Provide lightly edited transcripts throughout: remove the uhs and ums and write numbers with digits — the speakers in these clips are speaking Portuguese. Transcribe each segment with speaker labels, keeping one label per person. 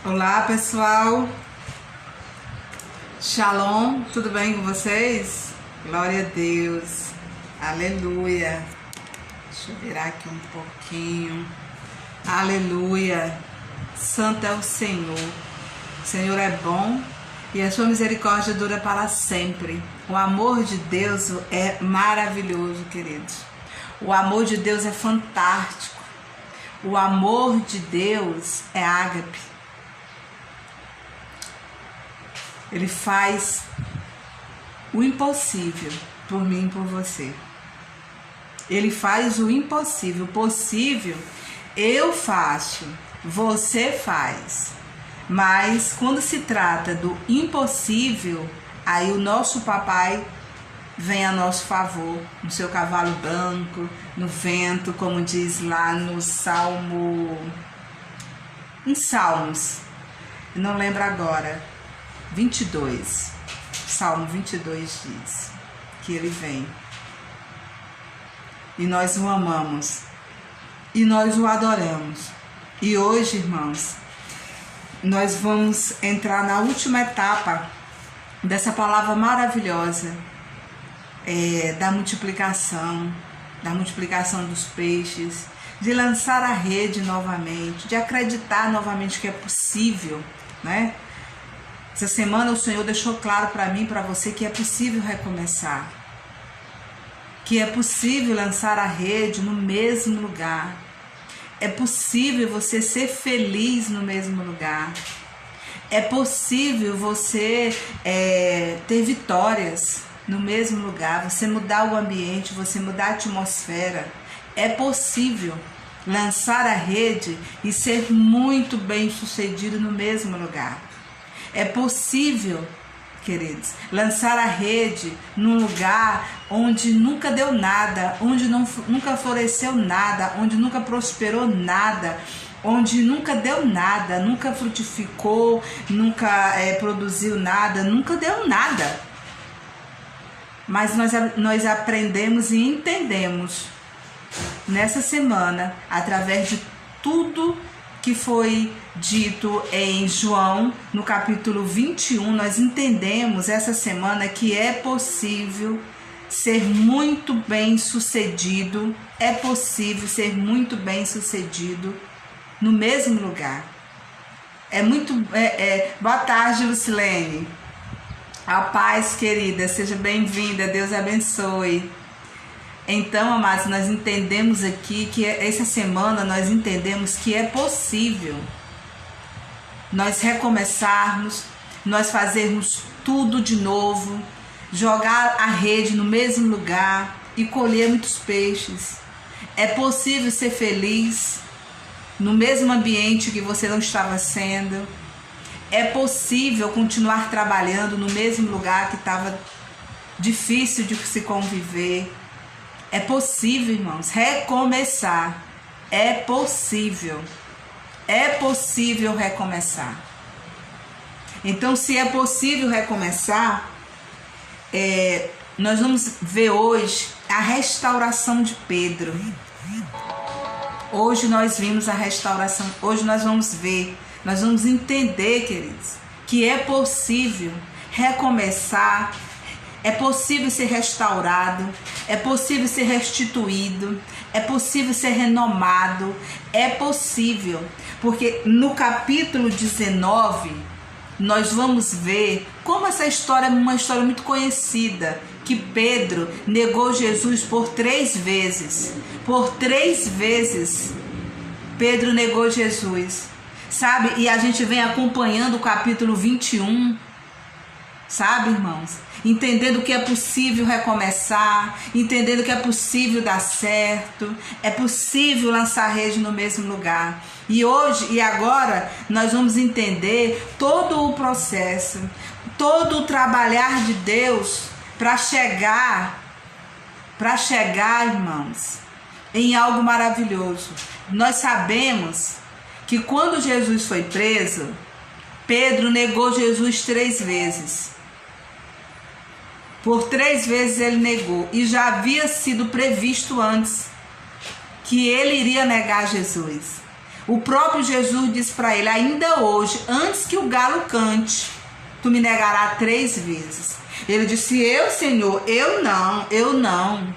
Speaker 1: Olá pessoal, Shalom, tudo bem com vocês? Glória a Deus, aleluia. Deixa eu virar aqui um pouquinho, aleluia. Santo é o Senhor é bom e a sua misericórdia dura para sempre. O amor de Deus é maravilhoso, queridos. O amor de Deus é fantástico. O amor de Deus é ágape. Ele faz o impossível por mim e por você. Ele faz o impossível. O possível eu faço, você faz. Mas quando se trata do impossível, aí o nosso papai vem a nosso favor, no seu cavalo branco, no vento, como diz lá no em Salmos, não lembro agora, 22, Salmo 22 diz que ele vem. E nós o amamos, e nós o adoramos. E hoje, irmãos, nós vamos entrar na última etapa dessa palavra maravilhosa, da multiplicação dos peixes, de lançar a rede novamente, de acreditar novamente que é possível, né? Essa semana o Senhor deixou claro para mim e para você que é possível recomeçar, que é possível lançar a rede no mesmo lugar, é possível você ser feliz no mesmo lugar, é possível você ter vitórias no mesmo lugar, você mudar o ambiente, você mudar a atmosfera. É possível lançar a rede e ser muito bem sucedido no mesmo lugar. É possível, queridos, lançar a rede num lugar onde nunca deu nada, onde nunca floresceu nada, onde nunca prosperou nada, onde nunca deu nada, nunca frutificou, nunca produziu nada, nunca deu nada. Mas nós aprendemos e entendemos nessa semana, através de tudo que foi dito em João, no capítulo 21, nós entendemos essa semana que é possível ser muito bem sucedido, é possível ser muito bem sucedido no mesmo lugar. Boa tarde, Lucilene. A paz, querida, seja bem-vinda, Deus abençoe. Então, amados, nós entendemos aqui que essa semana nós entendemos que é possível nós recomeçarmos, nós fazermos tudo de novo, jogar a rede no mesmo lugar e colher muitos peixes. É possível ser feliz no mesmo ambiente que você não estava sendo. É possível continuar trabalhando no mesmo lugar que estava difícil de se conviver. É possível, irmãos, recomeçar. É possível. É possível recomeçar. Então, se é possível recomeçar, nós vamos ver hoje a restauração de Pedro. Hoje nós vimos a restauração. Hoje nós vamos ver, nós vamos entender, queridos, que é possível recomeçar. É possível ser restaurado, é possível ser restituído, é possível ser renomado, é possível, porque no capítulo 19 nós vamos ver como essa história é uma história muito conhecida, que Pedro negou Jesus por 3 vezes. Por 3 vezes Pedro negou Jesus, sabe? E a gente vem acompanhando o capítulo 21, sabe, irmãos? Entendendo que é possível recomeçar, entendendo que é possível dar certo, é possível lançar a rede no mesmo lugar. E hoje e agora nós vamos entender todo o processo, todo o trabalhar de Deus para chegar, irmãos, em algo maravilhoso. Nós sabemos que quando Jesus foi preso, Pedro negou Jesus 3 vezes. Por 3 vezes ele negou, e já havia sido previsto antes que ele iria negar Jesus. O próprio Jesus disse para ele: ainda hoje, antes que o galo cante, tu me negarás 3 vezes. Ele disse: eu, Senhor, eu não.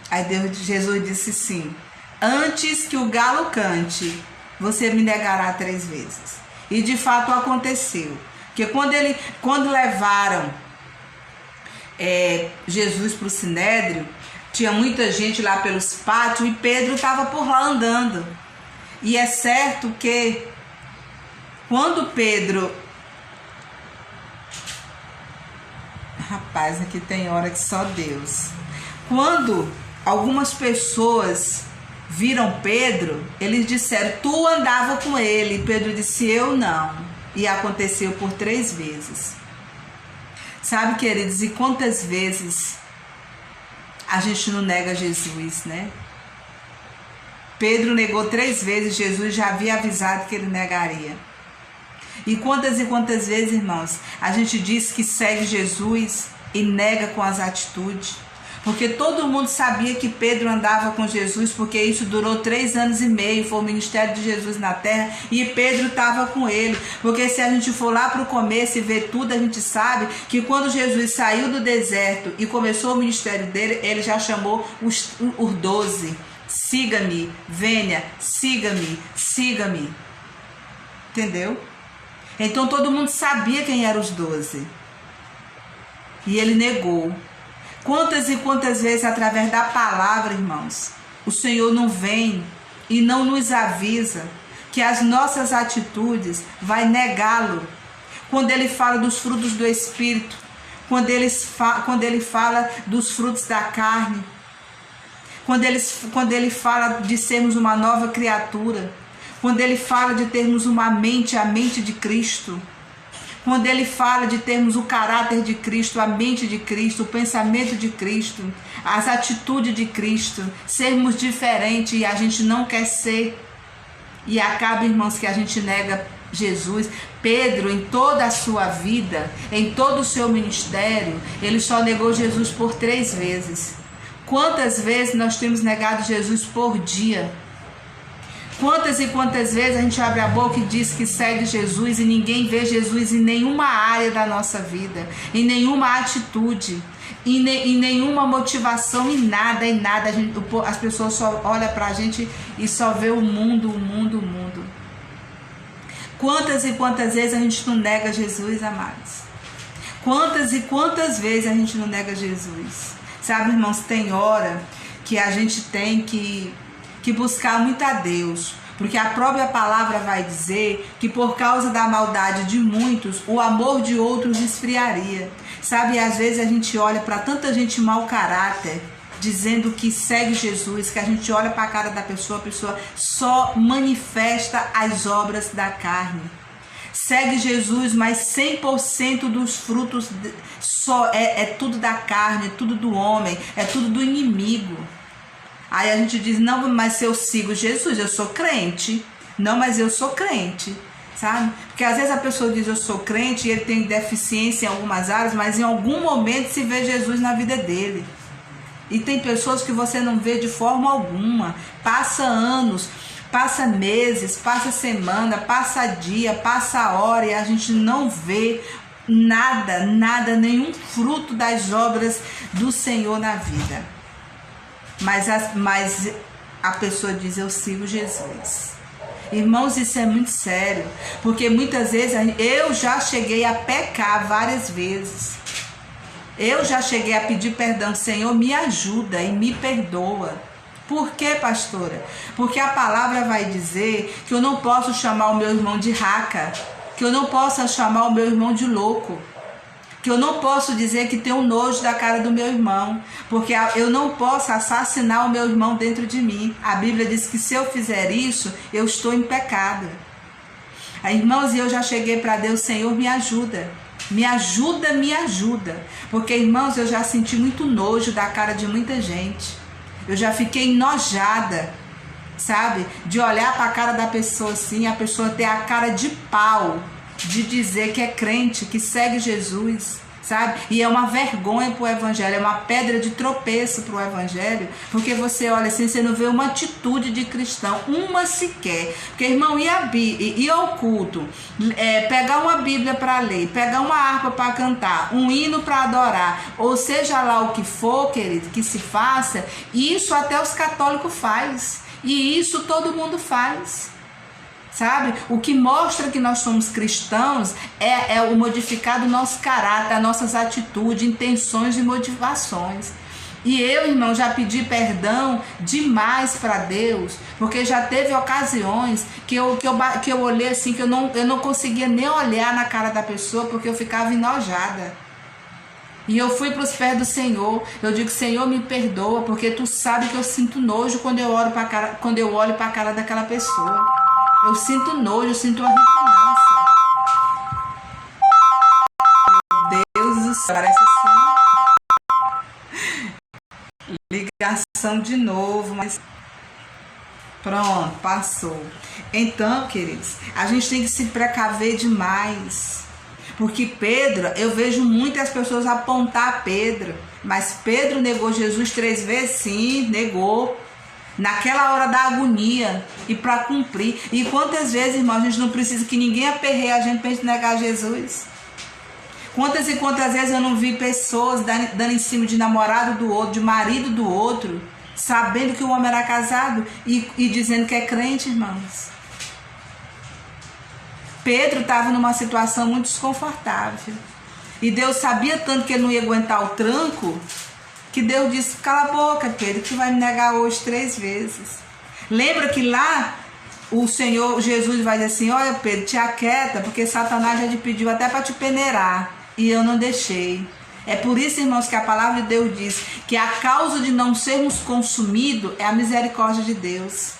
Speaker 1: Aí Jesus disse: sim, antes que o galo cante, você me negará 3 vezes. E de fato aconteceu. Porque quando levaram Jesus para o Sinédrio, tinha muita gente lá pelos pátios e Pedro estava por lá andando. E é certo que quando Pedro... Rapaz, aqui tem hora que só Deus. Quando algumas pessoas viram Pedro, eles disseram: tu andava com ele. E Pedro disse: eu não. E aconteceu por 3 vezes. Sabe, queridos, e quantas vezes a gente não nega Jesus, né? Pedro negou 3 vezes, Jesus já havia avisado que ele negaria. E quantas vezes, irmãos, a gente diz que segue Jesus e nega com as atitudes? Porque todo mundo sabia que Pedro andava com Jesus, porque isso durou 3 anos e meio, foi o ministério de Jesus na terra, e Pedro estava com ele. Porque se a gente for lá para o começo e ver tudo, a gente sabe que quando Jesus saiu do deserto e começou o ministério dele, ele já chamou os 12. Siga-me, venha, siga-me, siga-me. Entendeu? Então todo mundo sabia quem eram os 12. E ele negou. Quantas e quantas vezes, através da palavra, irmãos, o Senhor não vem e não nos avisa que as nossas atitudes vai negá-lo. Quando ele fala dos frutos do Espírito, quando ele fala dos frutos da carne, quando ele fala de sermos uma nova criatura, quando ele fala de termos uma mente, a mente de Cristo, quando ele fala de termos o caráter de Cristo, a mente de Cristo, o pensamento de Cristo, as atitudes de Cristo, sermos diferentes e a gente não quer ser. E acaba, irmãos, que a gente nega Jesus. Pedro, em toda a sua vida, em todo o seu ministério, ele só negou Jesus por 3 vezes. Quantas vezes nós temos negado Jesus por dia? Quantas e quantas vezes a gente abre a boca e diz que segue Jesus e ninguém vê Jesus em nenhuma área da nossa vida, em nenhuma atitude, em nenhuma motivação, em nada. As pessoas só olham pra gente e só vê o mundo. Quantas e quantas vezes a gente não nega Jesus, amados? Quantas e quantas vezes a gente não nega Jesus? Sabe, irmãos, tem hora que a gente tem que buscar muito a Deus, porque a própria palavra vai dizer que por causa da maldade de muitos, o amor de outros esfriaria. Sabe, às vezes a gente olha para tanta gente mau caráter, dizendo que segue Jesus, que a gente olha para a cara da pessoa, a pessoa só manifesta as obras da carne. Segue Jesus, mas 100% dos frutos é tudo da carne, é tudo do homem, é tudo do inimigo. Aí a gente diz: não, mas se eu sigo Jesus, eu sou crente. Não, mas eu sou crente, sabe? Porque às vezes a pessoa diz: eu sou crente, e ele tem deficiência em algumas áreas, mas em algum momento se vê Jesus na vida dele. E tem pessoas que você não vê de forma alguma. Passa anos, passa meses, passa semana, passa dia, passa hora, e a gente não vê nada, nenhum fruto das obras do Senhor na vida. Mas a pessoa diz: eu sigo Jesus. Irmãos, isso é muito sério, porque muitas vezes eu já cheguei a pecar várias vezes. Eu já cheguei a pedir perdão: Senhor, me ajuda e me perdoa. Por quê, pastora? Porque a palavra vai dizer que eu não posso chamar o meu irmão de raca, que eu não posso chamar o meu irmão de louco, que eu não posso dizer que tenho nojo da cara do meu irmão, porque eu não posso assassinar o meu irmão dentro de mim. A Bíblia diz que se eu fizer isso, eu estou em pecado. Aí, irmãos, eu já cheguei para Deus: Senhor, me ajuda. Me ajuda, me ajuda. Porque, irmãos, eu já senti muito nojo da cara de muita gente. Eu já fiquei enojada, sabe? De olhar para a cara da pessoa assim, a pessoa ter a cara de pau, de dizer que é crente, que segue Jesus, sabe? E é uma vergonha para o evangelho, é uma pedra de tropeço para o evangelho, porque você olha assim, você não vê uma atitude de cristão, uma sequer. Porque, irmão, ir ao culto, pegar uma Bíblia para ler, pegar uma harpa para cantar, um hino para adorar, ou seja lá o que for, querido, que se faça, isso até os católicos faz, e isso todo mundo faz. Sabe? O que mostra que nós somos cristãos é o modificar do nosso caráter, as nossas atitudes, intenções e motivações. E eu, irmão, já pedi perdão demais para Deus, porque já teve ocasiões que eu olhei assim, que eu não conseguia nem olhar na cara da pessoa, porque eu ficava enojada. E eu fui para os pés do Senhor. Eu digo: Senhor, me perdoa, porque tu sabe que eu sinto nojo quando eu olho para a cara daquela pessoa. Eu sinto nojo, eu sinto uma repugnância. Meu Deus do céu, parece assim. Ligação de novo, mas pronto, passou. Então, queridos, a gente tem que se precaver demais. Porque Pedro, eu vejo muitas pessoas apontar Pedro, mas Pedro negou Jesus 3 vezes? Sim, negou. Naquela hora da agonia e para cumprir. E quantas vezes, irmão, a gente não precisa que ninguém aperreie a gente para a gente negar Jesus? Quantas e quantas vezes eu não vi pessoas dando em cima de namorado do outro, de marido do outro, sabendo que o homem era casado e dizendo que é crente, irmãos? Pedro estava numa situação muito desconfortável. E Deus sabia tanto que ele não ia aguentar o tranco, que Deus disse: cala a boca, Pedro, que tu vai me negar hoje 3 vezes. Lembra que lá o Senhor Jesus vai dizer assim: olha, Pedro, te aquieta, porque Satanás já te pediu até para te peneirar, e eu não deixei. É por isso, irmãos, que a palavra de Deus diz que a causa de não sermos consumidos é a misericórdia de Deus.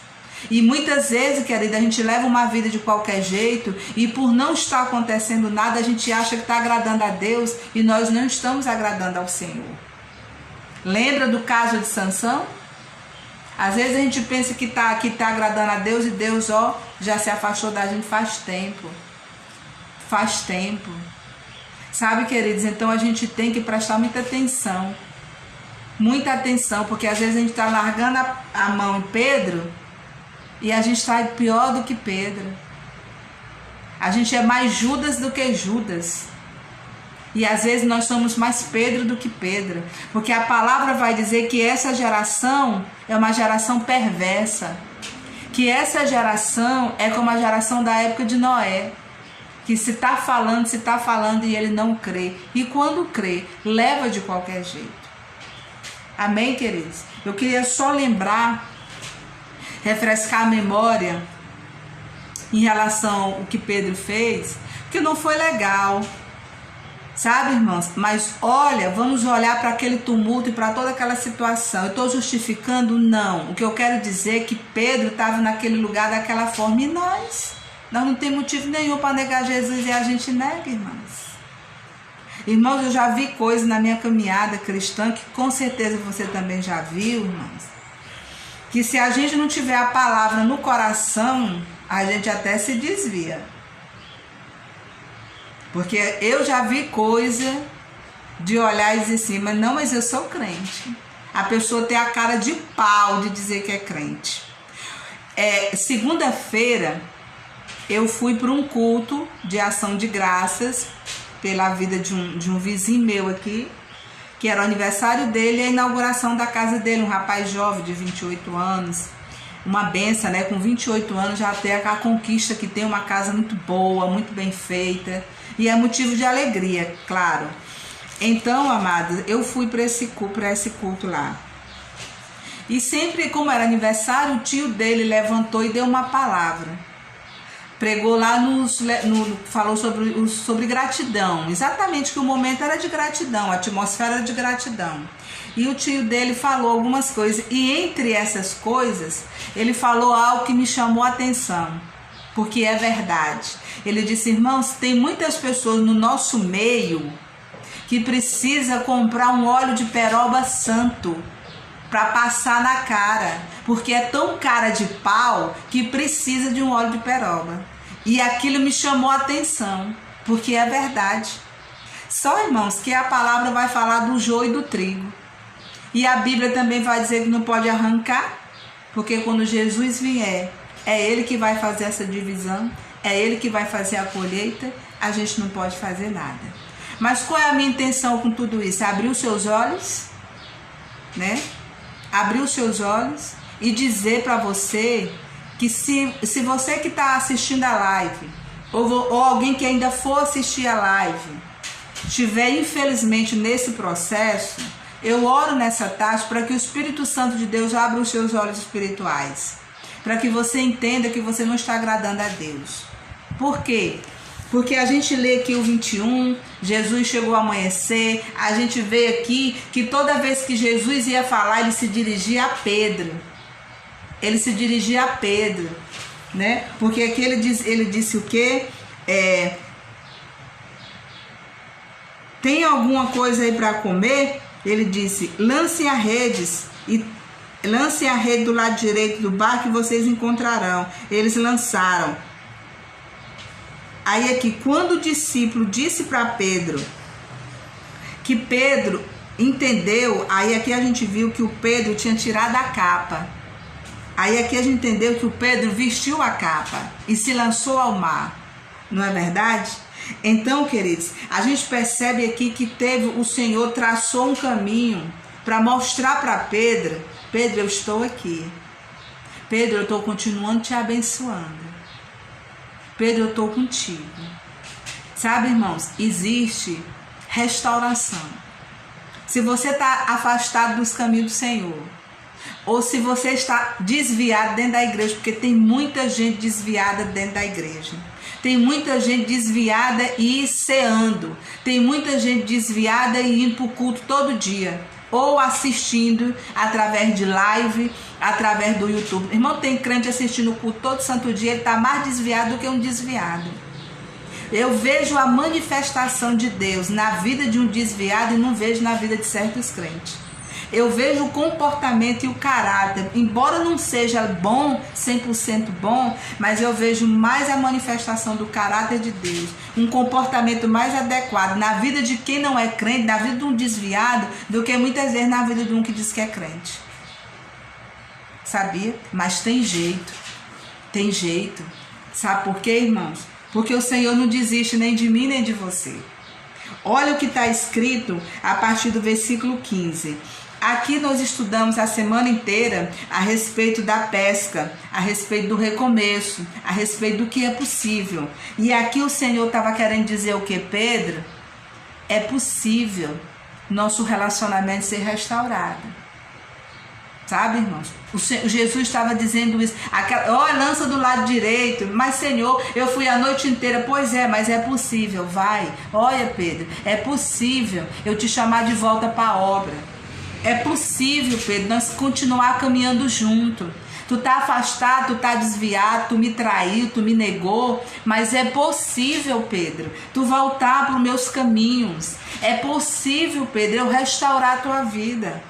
Speaker 1: E muitas vezes, querida, a gente leva uma vida de qualquer jeito, e por não estar acontecendo nada, a gente acha que está agradando a Deus, e nós não estamos agradando ao Senhor. Lembra do caso de Sansão? Às vezes a gente pensa que tá agradando a Deus, e Deus, já se afastou da gente faz tempo. Faz tempo. Sabe, queridos? Então a gente tem que prestar muita atenção. Muita atenção, porque às vezes a gente está largando a mão em Pedro, e a gente está pior do que Pedro. A gente é mais Judas do que Judas. E às vezes nós somos mais Pedro do que Pedro, porque a palavra vai dizer que essa geração é uma geração perversa, que essa geração é como a geração da época de Noé, que se está falando e ele não crê, e quando crê, leva de qualquer jeito. Amém, queridos? Eu queria só lembrar, refrescar a memória em relação ao que Pedro fez, que não foi legal. Sabe, irmãos? Mas olha, vamos olhar para aquele tumulto e para toda aquela situação. Eu estou justificando? Não. O que eu quero dizer é que Pedro estava naquele lugar daquela forma. E nós não temos motivo nenhum para negar Jesus, e a gente nega, irmãos. Irmãos, eu já vi coisas na minha caminhada cristã, que com certeza você também já viu, irmãos, que se a gente não tiver a palavra no coração, a gente até se desvia. Porque eu já vi coisa de olhar e dizer assim: mas eu sou crente. A pessoa tem a cara de pau de dizer que é crente. Segunda-feira eu fui para um culto de ação de graças pela vida de um vizinho meu aqui, que era o aniversário dele e a inauguração da casa dele, um rapaz jovem de 28 anos. Uma benção, né? Com 28 anos já tem a conquista que tem uma casa muito boa, muito bem feita. E é motivo de alegria, claro. Então, amados, eu fui para esse culto lá. E sempre, como era aniversário, o tio dele levantou e deu uma palavra. Pregou lá, falou sobre gratidão. Exatamente, que o momento era de gratidão, a atmosfera era de gratidão. E o tio dele falou algumas coisas. E entre essas coisas, ele falou algo que me chamou a atenção, porque é verdade. Ele disse: irmãos, tem muitas pessoas no nosso meio que precisa comprar um óleo de peroba santo para passar na cara, porque é tão cara de pau que precisa de um óleo de peroba. E aquilo me chamou a atenção, porque é verdade. Só, irmãos, que a palavra vai falar do joio e do trigo. E a Bíblia também vai dizer que não pode arrancar, porque quando Jesus vier, é Ele que vai fazer essa divisão, é Ele que vai fazer a colheita, a gente não pode fazer nada. Mas qual é a minha intenção com tudo isso? Abrir os seus olhos, né? Abrir os seus olhos e dizer para você que se você que está assistindo a live, ou alguém que ainda for assistir a live, estiver infelizmente nesse processo, eu oro nessa tarde para que o Espírito Santo de Deus abra os seus olhos espirituais, para que você entenda que você não está agradando a Deus. Por quê? Porque a gente lê aqui o 21, Jesus chegou ao amanhecer, a gente vê aqui que toda vez que Jesus ia falar, ele se dirigia a Pedro. Ele se dirigia a Pedro, né? Porque aqui ele disse o quê? Tem alguma coisa aí para comer? Ele disse, lancem a rede do lado direito do barco e vocês encontrarão. Eles lançaram. Aí aqui, quando o discípulo disse para Pedro, que Pedro entendeu, aí aqui a gente viu que o Pedro tinha tirado a capa. Aí aqui a gente entendeu que o Pedro vestiu a capa e se lançou ao mar. Não é verdade? Então, queridos, a gente percebe aqui que o Senhor traçou um caminho para mostrar para Pedro, Pedro, eu estou aqui. Pedro, eu estou continuando te abençoando. Pedro, eu estou contigo. Sabe, irmãos, existe restauração. Se você está afastado dos caminhos do Senhor, ou se você está desviado dentro da igreja, porque tem muita gente desviada dentro da igreja. Tem muita gente desviada e ceando. Tem muita gente desviada e indo para o culto todo dia. Ou assistindo através de live, através do YouTube. Irmão, tem crente assistindo o culto todo santo dia, ele está mais desviado do que um desviado. Eu vejo a manifestação de Deus na vida de um desviado e não vejo na vida de certos crentes. Eu vejo o comportamento e o caráter, embora não seja bom, 100% bom, mas eu vejo mais a manifestação do caráter de Deus, um comportamento mais adequado na vida de quem não é crente, na vida de um desviado, do que muitas vezes na vida de um que diz que é crente. Sabia? Mas tem jeito. Sabe por quê, irmãos? Porque o Senhor não desiste nem de mim nem de você. Olha o que está escrito a partir do versículo 15. Aqui nós estudamos a semana inteira a respeito da pesca, a respeito do recomeço, a respeito do que é possível. E aqui o Senhor estava querendo dizer o que, Pedro? É possível nosso relacionamento ser restaurado. Sabe, irmãos? Jesus estava dizendo isso. Lança do lado direito. Mas, Senhor, eu fui a noite inteira. Pois é, mas é possível. Vai. Olha, Pedro, é possível eu te chamar de volta para a obra. É possível, Pedro, nós continuar caminhando junto. Tu tá afastado, tu tá desviado, tu me traiu, tu me negou, mas é possível, Pedro, tu voltar para os meus caminhos. É possível, Pedro, eu restaurar a tua vida.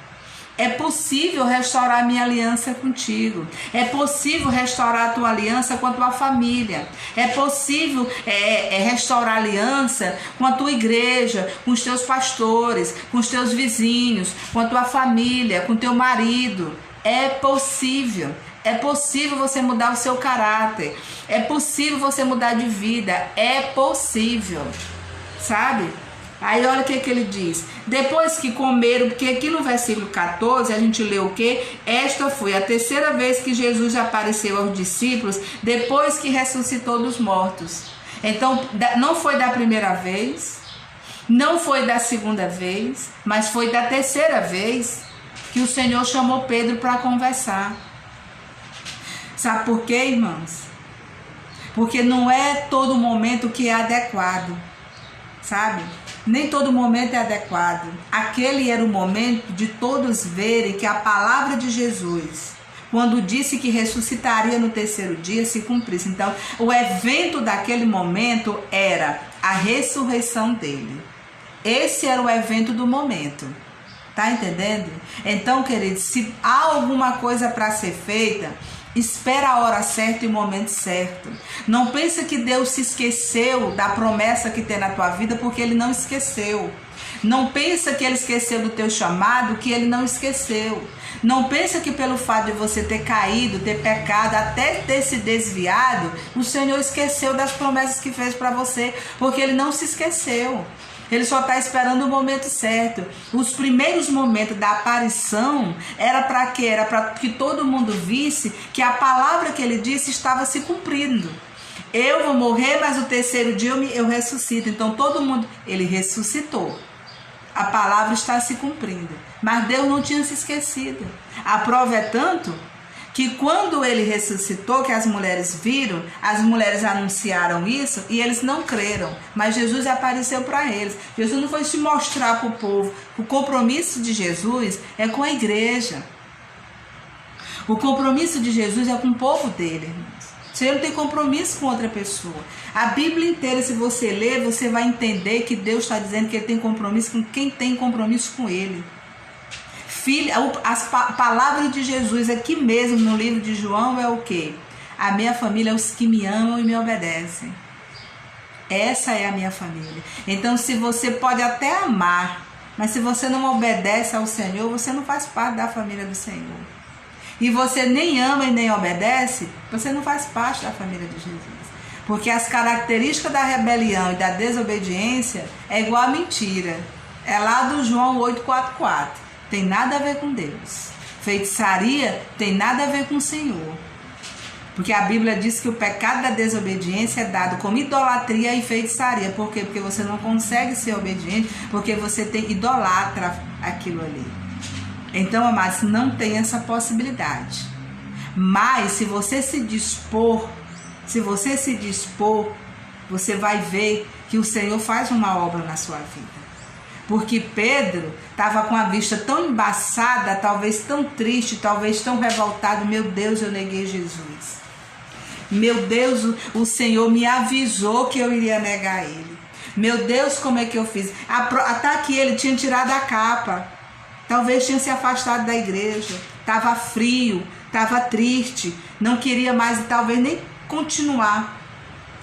Speaker 1: É possível restaurar a minha aliança contigo. É possível restaurar a tua aliança com a tua família. É possível restaurar a aliança com a tua igreja, com os teus pastores, com os teus vizinhos, com a tua família, com o teu marido. É possível. É possível você mudar o seu caráter. É possível você mudar de vida. É possível. Sabe? Aí olha o que ele diz. Depois que comeram, porque aqui no versículo 14 a gente lê o quê? Esta foi a terceira vez que Jesus apareceu aos discípulos depois que ressuscitou dos mortos. Então não foi da primeira vez, não foi da segunda vez, mas foi da terceira vez que o Senhor chamou Pedro para conversar. Sabe por quê, irmãos? Porque não é todo momento que é adequado, sabe? Nem todo momento é adequado. Aquele era o momento de todos verem que a palavra de Jesus, quando disse que ressuscitaria no terceiro dia, se cumprisse. Então, o evento daquele momento era a ressurreição dele. Esse era o evento do momento. Tá entendendo? Então, queridos, se há alguma coisa para ser feita, Espera a hora certa e o momento certo. Não pensa que Deus se esqueceu da promessa que tem na tua vida, porque Ele não esqueceu. Não pensa que Ele esqueceu do teu chamado, que Ele não esqueceu. Não pensa que pelo fato de você ter caído, ter pecado, até ter se desviado, o Senhor esqueceu das promessas que fez para você, porque Ele não se esqueceu. Ele só está esperando o momento certo. Os primeiros momentos da aparição era para quê? Era para que todo mundo visse que a palavra que Ele disse estava se cumprindo. Eu vou morrer, mas o terceiro dia eu ressuscito. Então todo mundo, Ele ressuscitou. A palavra está se cumprindo. Mas Deus não tinha se esquecido. A prova é tanto que quando Ele ressuscitou, que as mulheres viram, as mulheres anunciaram isso e eles não creram. Mas Jesus apareceu para eles. Jesus não foi se mostrar para o povo. O compromisso de Jesus é com a igreja. O compromisso de Jesus é com o povo dele, irmãos. Você não tem compromisso com outra pessoa. A Bíblia inteira, se você ler, você vai entender que Deus está dizendo que Ele tem compromisso com quem tem compromisso com Ele. As palavras de Jesus aqui mesmo no livro de João é o quê? A minha família é os que me amam e me obedecem. Essa é a minha família. Então, se você pode até amar, mas se você não obedece ao Senhor, você não faz parte da família do Senhor. E você nem ama e nem obedece, você não faz parte da família de Jesus. Porque as características da rebelião e da desobediência é igual a mentira. É lá do João 8,44. Tem nada a ver com Deus. Feitiçaria tem nada a ver com o Senhor. Porque a Bíblia diz que o pecado da desobediência é dado como idolatria e feitiçaria. Por quê? Porque você não consegue ser obediente, porque você idolatra aquilo ali. Então, amados, não tem essa possibilidade. Mas se você se dispor, você vai ver que o Senhor faz uma obra na sua vida. Porque Pedro estava com a vista tão embaçada, talvez tão triste, talvez tão revoltado. Meu Deus, eu neguei Jesus. Meu Deus, o Senhor me avisou que eu iria negar Ele. Meu Deus, como é que eu fiz? Até que ele tinha tirado a capa. Talvez tinha se afastado da igreja. Estava frio, estava triste. Não queria mais e talvez nem continuar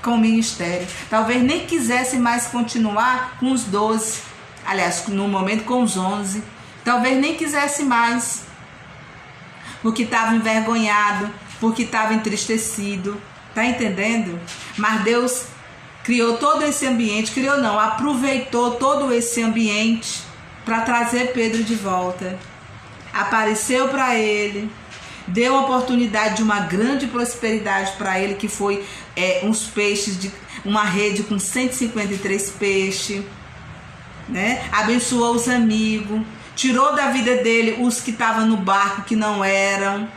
Speaker 1: com o ministério. Talvez nem quisesse mais continuar com os 12. Aliás, no momento com os 11. Talvez nem quisesse mais. Porque estava envergonhado. Porque estava entristecido. Tá entendendo? Mas Deus criou todo esse ambiente. Criou não, aproveitou todo esse ambiente para trazer Pedro de volta. Apareceu para ele. Deu a oportunidade de uma grande prosperidade para ele, que foi uns peixes, uma rede com 153 peixes, né? Abençoou os amigos, tirou da vida dele os que estavam no barco que não eram,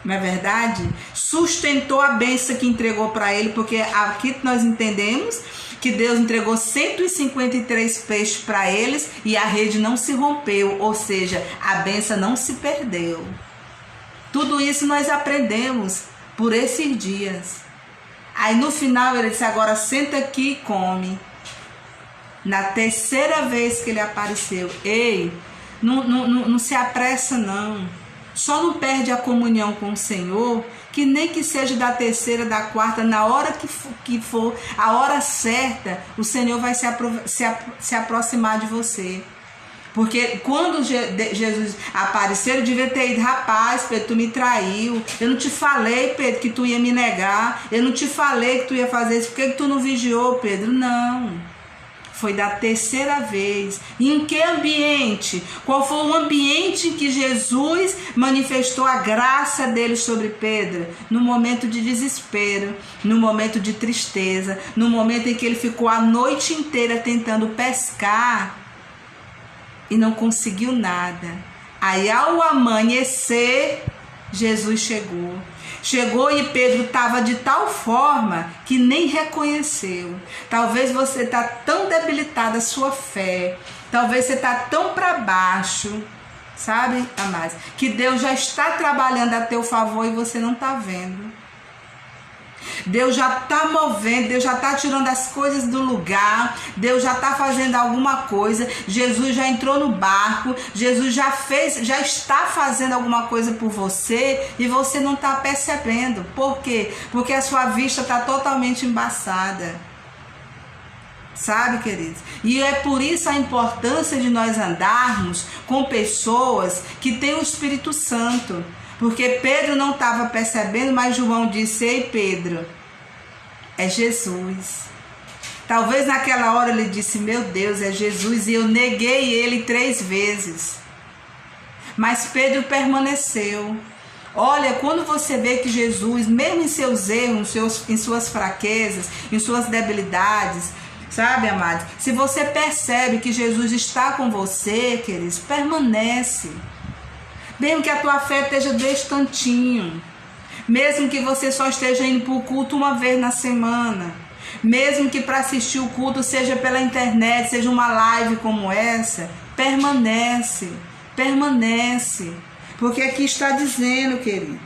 Speaker 1: não é verdade? Sustentou a bênção que entregou para ele, porque aqui nós entendemos que Deus entregou 153 peixes para eles e a rede não se rompeu, ou seja, a bênção não se perdeu. Tudo isso nós aprendemos por esses dias. Aí no final ele disse, agora senta aqui e come. Na terceira vez que ele apareceu, ei, não se apressa não. Só não perde a comunhão com o Senhor, que nem que seja da terceira, da quarta, na hora que for, a hora certa, o Senhor vai se aproximar de você. Porque quando Jesus apareceu, ele devia ter ido, rapaz, Pedro, tu me traiu, eu não te falei, Pedro, que tu ia me negar, eu não te falei que tu ia fazer isso, por que tu não vigiou, Pedro? Não. Foi da terceira vez. E em que ambiente? Qual foi o ambiente em que Jesus manifestou a graça dele sobre Pedro? No momento de desespero, no momento de tristeza, no momento em que ele ficou a noite inteira tentando pescar e não conseguiu nada. Aí ao amanhecer, Jesus chegou. Chegou e Pedro estava de tal forma que nem reconheceu. Talvez você está tão debilitada a sua fé. Talvez você está tão para baixo, sabe, amados? Que Deus já está trabalhando a teu favor e você não está vendo. Deus já está movendo, Deus já está tirando as coisas do lugar, Deus já está fazendo alguma coisa, Jesus já entrou no barco, Jesus já está fazendo alguma coisa por você e você não está percebendo. Por quê? Porque a sua vista está totalmente embaçada. Sabe, queridos? E é por isso a importância de nós andarmos com pessoas que têm o Espírito Santo. Porque Pedro não estava percebendo, mas João disse: ei, Pedro, é Jesus. Talvez naquela hora ele disse: meu Deus, é Jesus, e eu neguei ele 3 vezes. Mas Pedro permaneceu. Olha, quando você vê que Jesus, mesmo em seus erros, em suas fraquezas, em suas debilidades, sabe, amados? Se você percebe que Jesus está com você, queridos, permanece. Mesmo que a tua fé esteja desse tantinho, mesmo que você só esteja indo para o culto uma vez na semana, mesmo que para assistir o culto seja pela internet, seja uma live como essa, permanece, permanece. Porque aqui está dizendo, querido,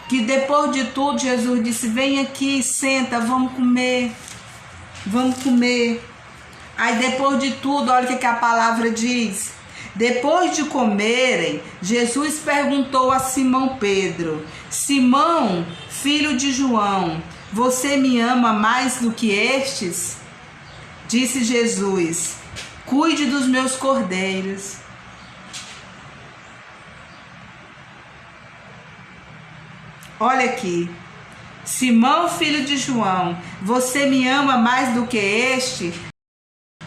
Speaker 1: que depois de tudo Jesus disse: vem aqui, senta, vamos comer. Vamos comer. Aí depois de tudo, olha o que a palavra diz. Depois de comerem, Jesus perguntou a Simão Pedro: Simão, filho de João, você me ama mais do que estes? Disse Jesus: cuide dos meus cordeiros. Olha aqui. Simão, filho de João, você me ama mais do que este?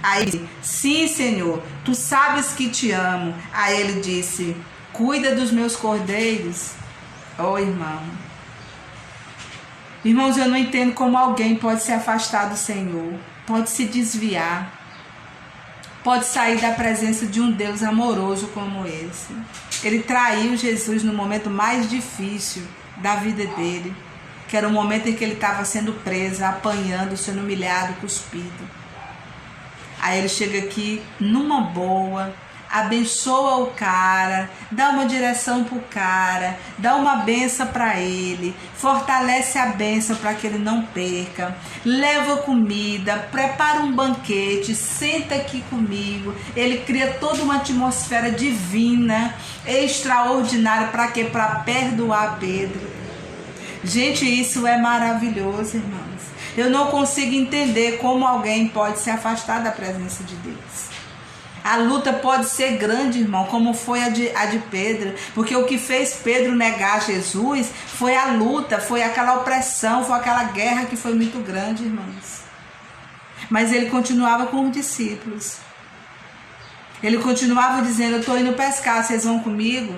Speaker 1: Aí ele disse: sim, Senhor, tu sabes que te amo. Aí ele disse: cuida dos meus cordeiros. Oh, irmão. Irmãos, eu não entendo como alguém pode se afastar do Senhor, pode se desviar, pode sair da presença de um Deus amoroso como esse. Ele traiu Jesus no momento mais difícil da vida dele, que era o momento em que ele estava sendo preso, apanhando, sendo humilhado, cuspido. Aí ele chega aqui numa boa, abençoa o cara, dá uma direção pro cara, dá uma benção para ele, fortalece a benção para que ele não perca, leva comida, prepara um banquete, senta aqui comigo. Ele cria toda uma atmosfera divina, extraordinária, para quê? Para perdoar Pedro. Gente, isso é maravilhoso, irmãos. Eu não consigo entender como alguém pode se afastar da presença de Deus. A luta pode ser grande, irmão, como foi a de Pedro, porque o que fez Pedro negar Jesus foi a luta, foi aquela opressão, foi aquela guerra que foi muito grande, irmãos. Mas ele continuava com os discípulos. Ele continuava dizendo: eu estou indo pescar, vocês vão comigo?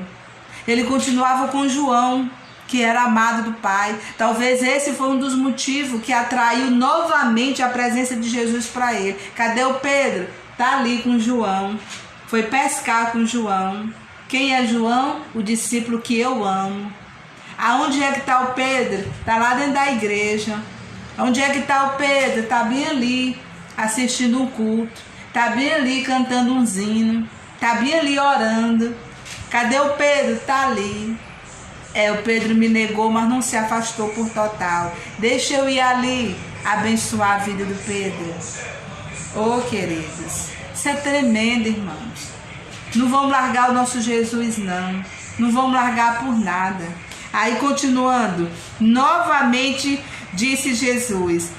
Speaker 1: Ele continuava com João, que era amado do Pai. Talvez esse foi um dos motivos que atraiu novamente a presença de Jesus para ele. Cadê o Pedro? Está ali com João. Foi pescar com João. Quem é João? O discípulo que eu amo. Aonde é que está o Pedro? Está lá dentro da igreja. Onde é que está o Pedro? Está bem ali, assistindo um culto. Está bem ali, cantando um hino. Está bem ali, orando. Cadê o Pedro? Está ali. O Pedro me negou, mas não se afastou por total. Deixa eu ir ali abençoar a vida do Pedro. Oh, queridos, isso é tremendo, irmãos. Não vamos largar o nosso Jesus, não. Não vamos largar por nada. Aí, continuando, novamente disse Jesus: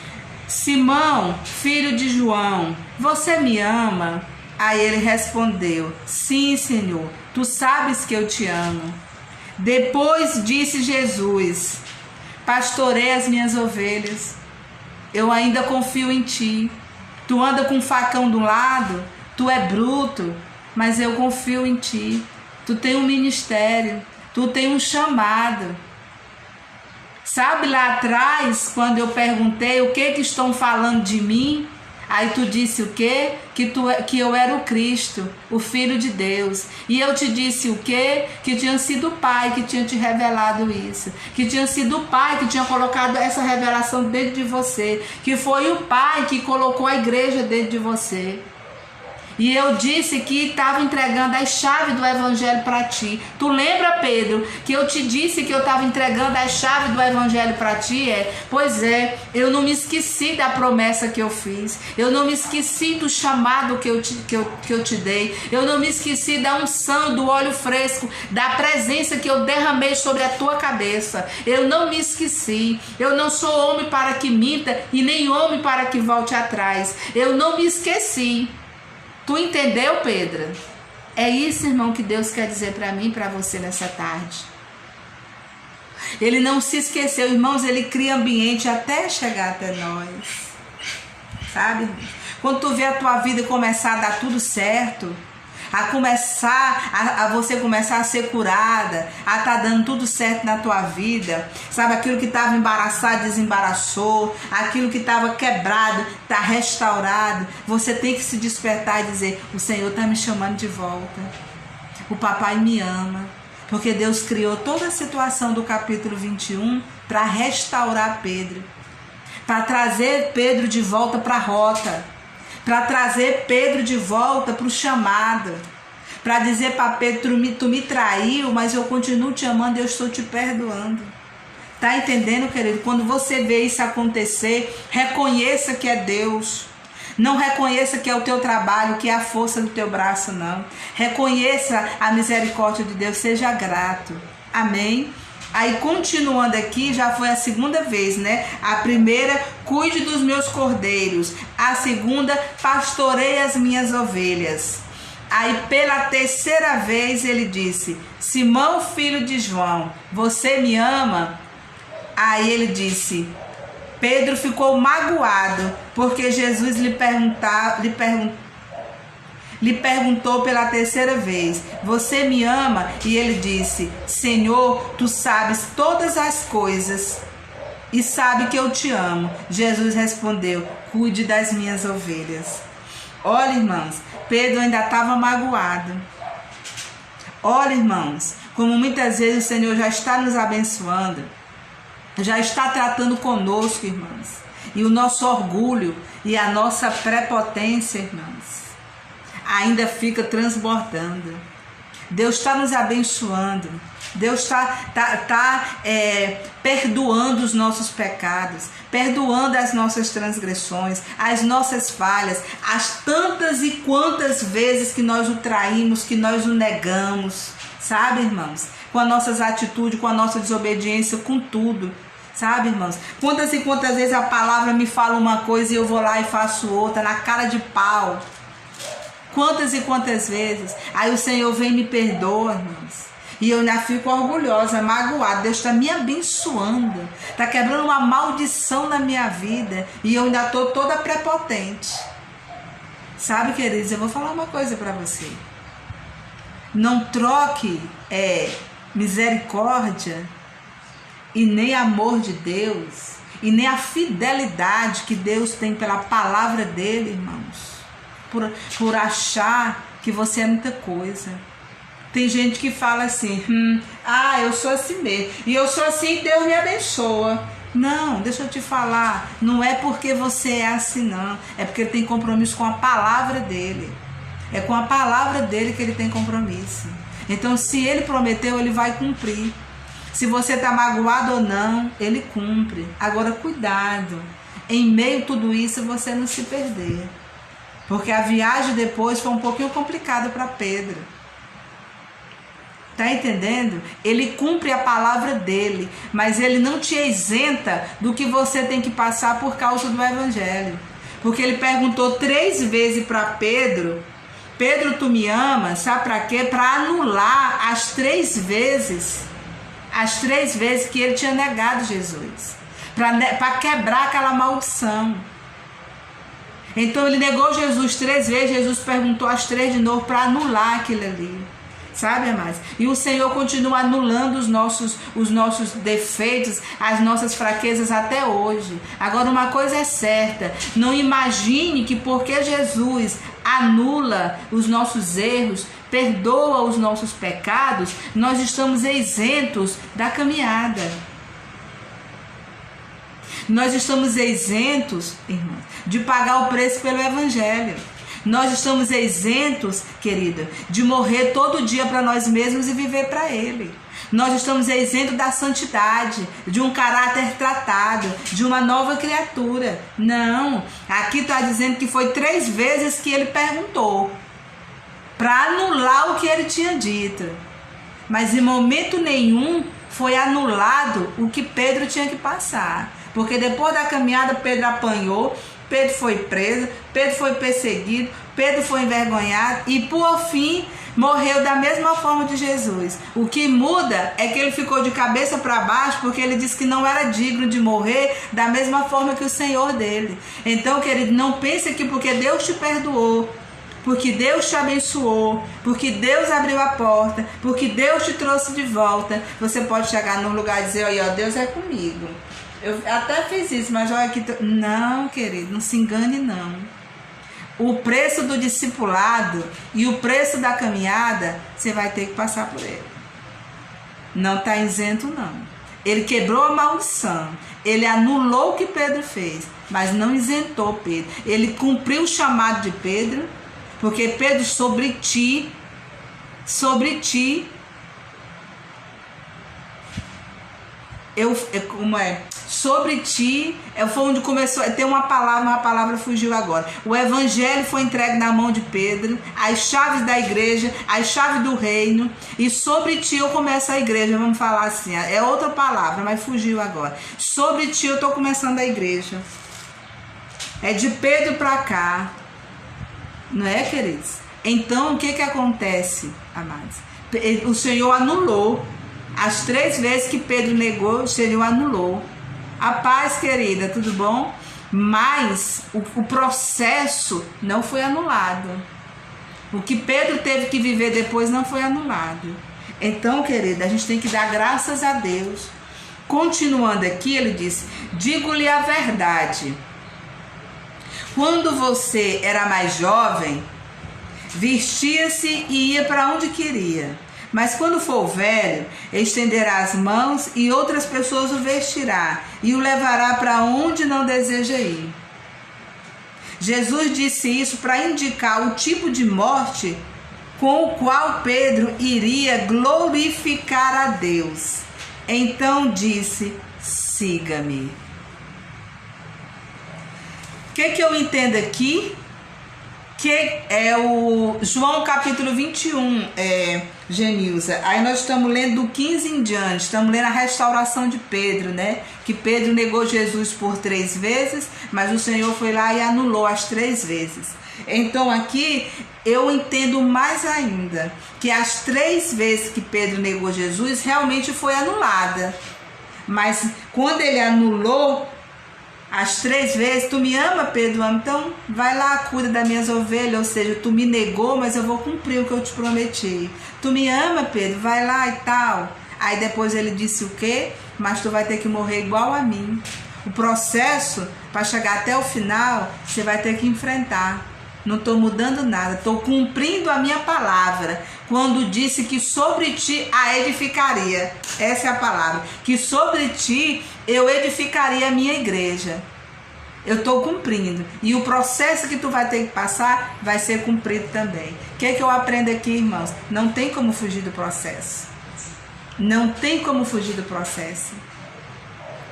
Speaker 1: Simão, filho de João, você me ama? Aí ele respondeu: sim, Senhor, tu sabes que eu te amo. Depois disse Jesus: pastorei as minhas ovelhas, eu ainda confio em ti. Tu anda com um facão do lado, tu é bruto, mas eu confio em ti. Tu tem um ministério, tu tem um chamado. Sabe lá atrás, quando eu perguntei o que estão falando de mim? Aí tu disse o quê? Que eu era o Cristo, o Filho de Deus. E eu te disse o quê? Que tinha sido o Pai que tinha te revelado isso. Que tinha sido o Pai que tinha colocado essa revelação dentro de você. Que foi o Pai que colocou a igreja dentro de você. E eu disse que estava entregando as chaves do evangelho para ti. Tu lembra, Pedro, que eu te disse que eu estava entregando as chaves do evangelho para ti? Pois é, eu não me esqueci da promessa que eu fiz. Eu não me esqueci do chamado que eu te dei. Eu não me esqueci da unção, do óleo fresco, da presença que eu derramei sobre a tua cabeça. Eu não me esqueci. Eu não sou homem para que minta e nem homem para que volte atrás. Eu não me esqueci. Tu entendeu, Pedro? É isso, irmão, que Deus quer dizer para mim e para você nessa tarde. Ele não se esqueceu, irmãos, ele cria ambiente até chegar até nós. Sabe? Quando tu vê a tua vida começar a dar tudo certo, a você começar a ser curada, a tá dando tudo certo na tua vida, sabe, aquilo que estava embaraçado desembaraçou, aquilo que estava quebrado está restaurado, você tem que se despertar e dizer: o Senhor está me chamando de volta, o papai me ama, porque Deus criou toda a situação do capítulo 21 para restaurar Pedro, para trazer Pedro de volta para a rota, para trazer Pedro de volta para o chamado, para dizer para Pedro: tu me traiu, mas eu continuo te amando e eu estou te perdoando. Tá entendendo, querido? Quando você vê isso acontecer, reconheça que é Deus. Não reconheça que é o teu trabalho, que é a força do teu braço, não. Reconheça a misericórdia de Deus, seja grato. Amém? Aí, continuando aqui, já foi a segunda vez, né? A primeira, cuide dos meus cordeiros. A segunda, pastorei as minhas ovelhas. Aí, pela terceira vez, ele disse: Simão, filho de João, você me ama? Aí ele disse, Pedro ficou magoado, porque Jesus lhe perguntou pela terceira vez: você me ama? E ele disse: Senhor, tu sabes todas as coisas e sabe que eu te amo. Jesus respondeu: cuide das minhas ovelhas. Olha, irmãos, Pedro ainda estava magoado. Olha, irmãos, como muitas vezes o Senhor já está nos abençoando, já está tratando conosco, irmãos, e o nosso orgulho e a nossa prepotência, irmãos, ainda fica transbordando. Deus está nos abençoando. Deus está perdoando os nossos pecados, perdoando as nossas transgressões, as nossas falhas, as tantas e quantas vezes que nós o traímos, que nós o negamos, sabe, irmãos? Com as nossas atitudes, com a nossa desobediência, com tudo. Sabe, irmãos? Quantas e quantas vezes a palavra me fala uma coisa e eu vou lá e faço outra, na cara de pau. Quantas e quantas vezes. Aí o Senhor vem e me perdoa, irmãos. E eu ainda fico orgulhosa, magoada. Deus está me abençoando. Está quebrando uma maldição na minha vida. E eu ainda estou toda prepotente. Sabe, queridos, eu vou falar uma coisa para você. Não troque misericórdia e nem amor de Deus, e nem a fidelidade que Deus tem pela palavra dele, irmãos, por achar que você é muita coisa. Tem gente que fala assim, eu sou assim mesmo, e eu sou assim e Deus me abençoa. Não, deixa eu te falar, não é porque você é assim não, é porque ele tem compromisso com a palavra dele. É com a palavra dele que ele tem compromisso. Então, se ele prometeu, ele vai cumprir. Se você está magoado ou não, ele cumpre. Agora, cuidado, em meio a tudo isso, você não se perder. Porque a viagem depois foi um pouquinho complicada para Pedro. Tá entendendo? Ele cumpre a palavra dele, mas ele não te isenta do que você tem que passar por causa do evangelho. Porque ele perguntou 3 vezes para Pedro: Pedro, tu me amas? Sabe para quê? Para anular as 3 vezes. As 3 vezes que ele tinha negado Jesus. Para quebrar aquela maldição. Então ele negou Jesus 3 vezes. Jesus perguntou as 3 de novo para anular aquilo ali. Sabe, amados? E o Senhor continua anulando os nossos defeitos, as nossas fraquezas até hoje. Agora, uma coisa é certa: não imagine que porque Jesus anula os nossos erros, perdoa os nossos pecados, nós estamos isentos da caminhada. Nós estamos isentos, irmãos, de pagar o preço pelo evangelho. Nós estamos isentos, querida, de morrer todo dia para nós mesmos e viver para Ele. Nós estamos isentos da santidade, de um caráter tratado, de uma nova criatura. Não, aqui está dizendo que foi 3 vezes que ele perguntou, para anular o que ele tinha dito. Mas em momento nenhum foi anulado o que Pedro tinha que passar. Porque depois da caminhada Pedro apanhou, Pedro foi preso, Pedro foi perseguido, Pedro foi envergonhado e por fim morreu da mesma forma de Jesus. O que muda é que ele ficou de cabeça para baixo porque ele disse que não era digno de morrer da mesma forma que o Senhor dele. Então, querido, não pense que porque Deus te perdoou, porque Deus te abençoou, porque Deus abriu a porta, porque Deus te trouxe de volta, você pode chegar num lugar e dizer, olha, Deus é comigo. Eu até fiz isso, mas olha aqui. Não, querido, não se engane, não. O preço do discipulado e o preço da caminhada, você vai ter que passar por ele. Não está isento, não. Ele quebrou a maldição. Ele anulou o que Pedro fez, mas não isentou Pedro. Ele cumpriu o chamado de Pedro, porque Pedro, sobre ti, sobre ti, foi onde começou, tem uma palavra fugiu agora. O evangelho foi entregue na mão de Pedro, as chaves da igreja, as chaves do reino, e sobre ti eu começo a igreja, vamos falar assim, é outra palavra, mas fugiu agora. Sobre ti eu estou começando a igreja. É de Pedro para cá, não é, queridos? Então, o que acontece, amados? O Senhor anulou. As 3 vezes que Pedro negou, o Senhor anulou. A paz, querida, tudo bom? Mas o processo não foi anulado. O que Pedro teve que viver depois não foi anulado. Então, querida, a gente tem que dar graças a Deus. Continuando aqui, ele disse, digo-lhe a verdade. Quando você era mais jovem, vestia-se e ia para onde queria. Mas quando for velho, estenderá as mãos e outras pessoas o vestirá e o levará para onde não deseja ir. Jesus disse isso para indicar o tipo de morte com o qual Pedro iria glorificar a Deus. Então disse, siga-me. O que eu entendo aqui? Que é o João capítulo 21, Genilza. Aí nós estamos lendo do 15 em diante, estamos lendo a restauração de Pedro, né? Que Pedro negou Jesus por 3 vezes, mas o Senhor foi lá e anulou as 3 vezes. Então aqui eu entendo mais ainda, que as 3 vezes que Pedro negou Jesus realmente foi anulada. Mas quando ele anulou as 3 vezes, tu me ama, Pedro? Então vai lá, cuida das minhas ovelhas. Ou seja, tu me negou, mas eu vou cumprir o que eu te prometi. Tu me ama, Pedro? Vai lá e tal. Aí depois ele disse o quê? Mas tu vai ter que morrer igual a mim. O processo, para chegar até o final, você vai ter que enfrentar. Não estou mudando nada, estou cumprindo a minha palavra. Quando disse que sobre ti a edificaria. Essa é a palavra. Que sobre ti eu edificaria a minha igreja. Eu estou cumprindo. E o processo que tu vai ter que passar vai ser cumprido também. O que eu aprendo aqui, irmãos? Não tem como fugir do processo. Não tem como fugir do processo.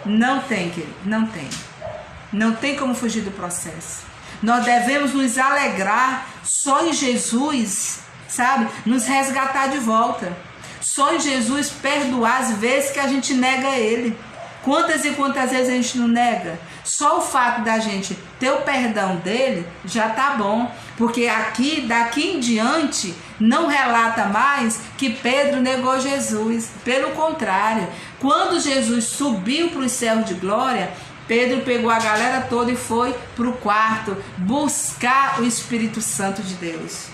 Speaker 1: Não tem, querido. Não tem. Não tem como fugir do processo. Nós devemos nos alegrar só em Jesus, sabe? Nos resgatar de volta. Só em Jesus perdoar as vezes que a gente nega Ele. Quantas e quantas vezes a gente não nega? Só o fato da gente ter o perdão dele já tá bom. Porque daqui em diante, não relata mais que Pedro negou Jesus. Pelo contrário, quando Jesus subiu para os céus de glória, Pedro pegou a galera toda e foi para o quarto buscar o Espírito Santo de Deus.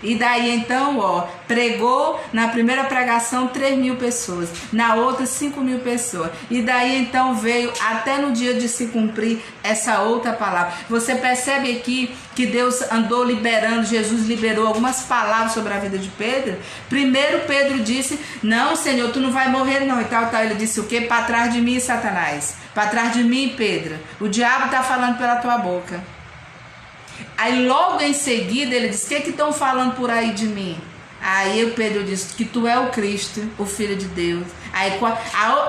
Speaker 1: E daí então, pregou na primeira pregação 3.000 pessoas, na outra 5.000 pessoas. E daí então veio até no dia de se cumprir essa outra palavra. Você percebe aqui que Deus andou liberando, Jesus liberou algumas palavras sobre a vida de Pedro. Primeiro Pedro disse, não, Senhor, tu não vai morrer não, e tal. Ele disse o quê? Para trás de mim, Satanás. Para trás de mim, Pedro. O diabo está falando pela tua boca. Aí logo em seguida ele disse: o que estão falando por aí de mim? Aí o Pedro disse que tu é o Cristo, o Filho de Deus. Aí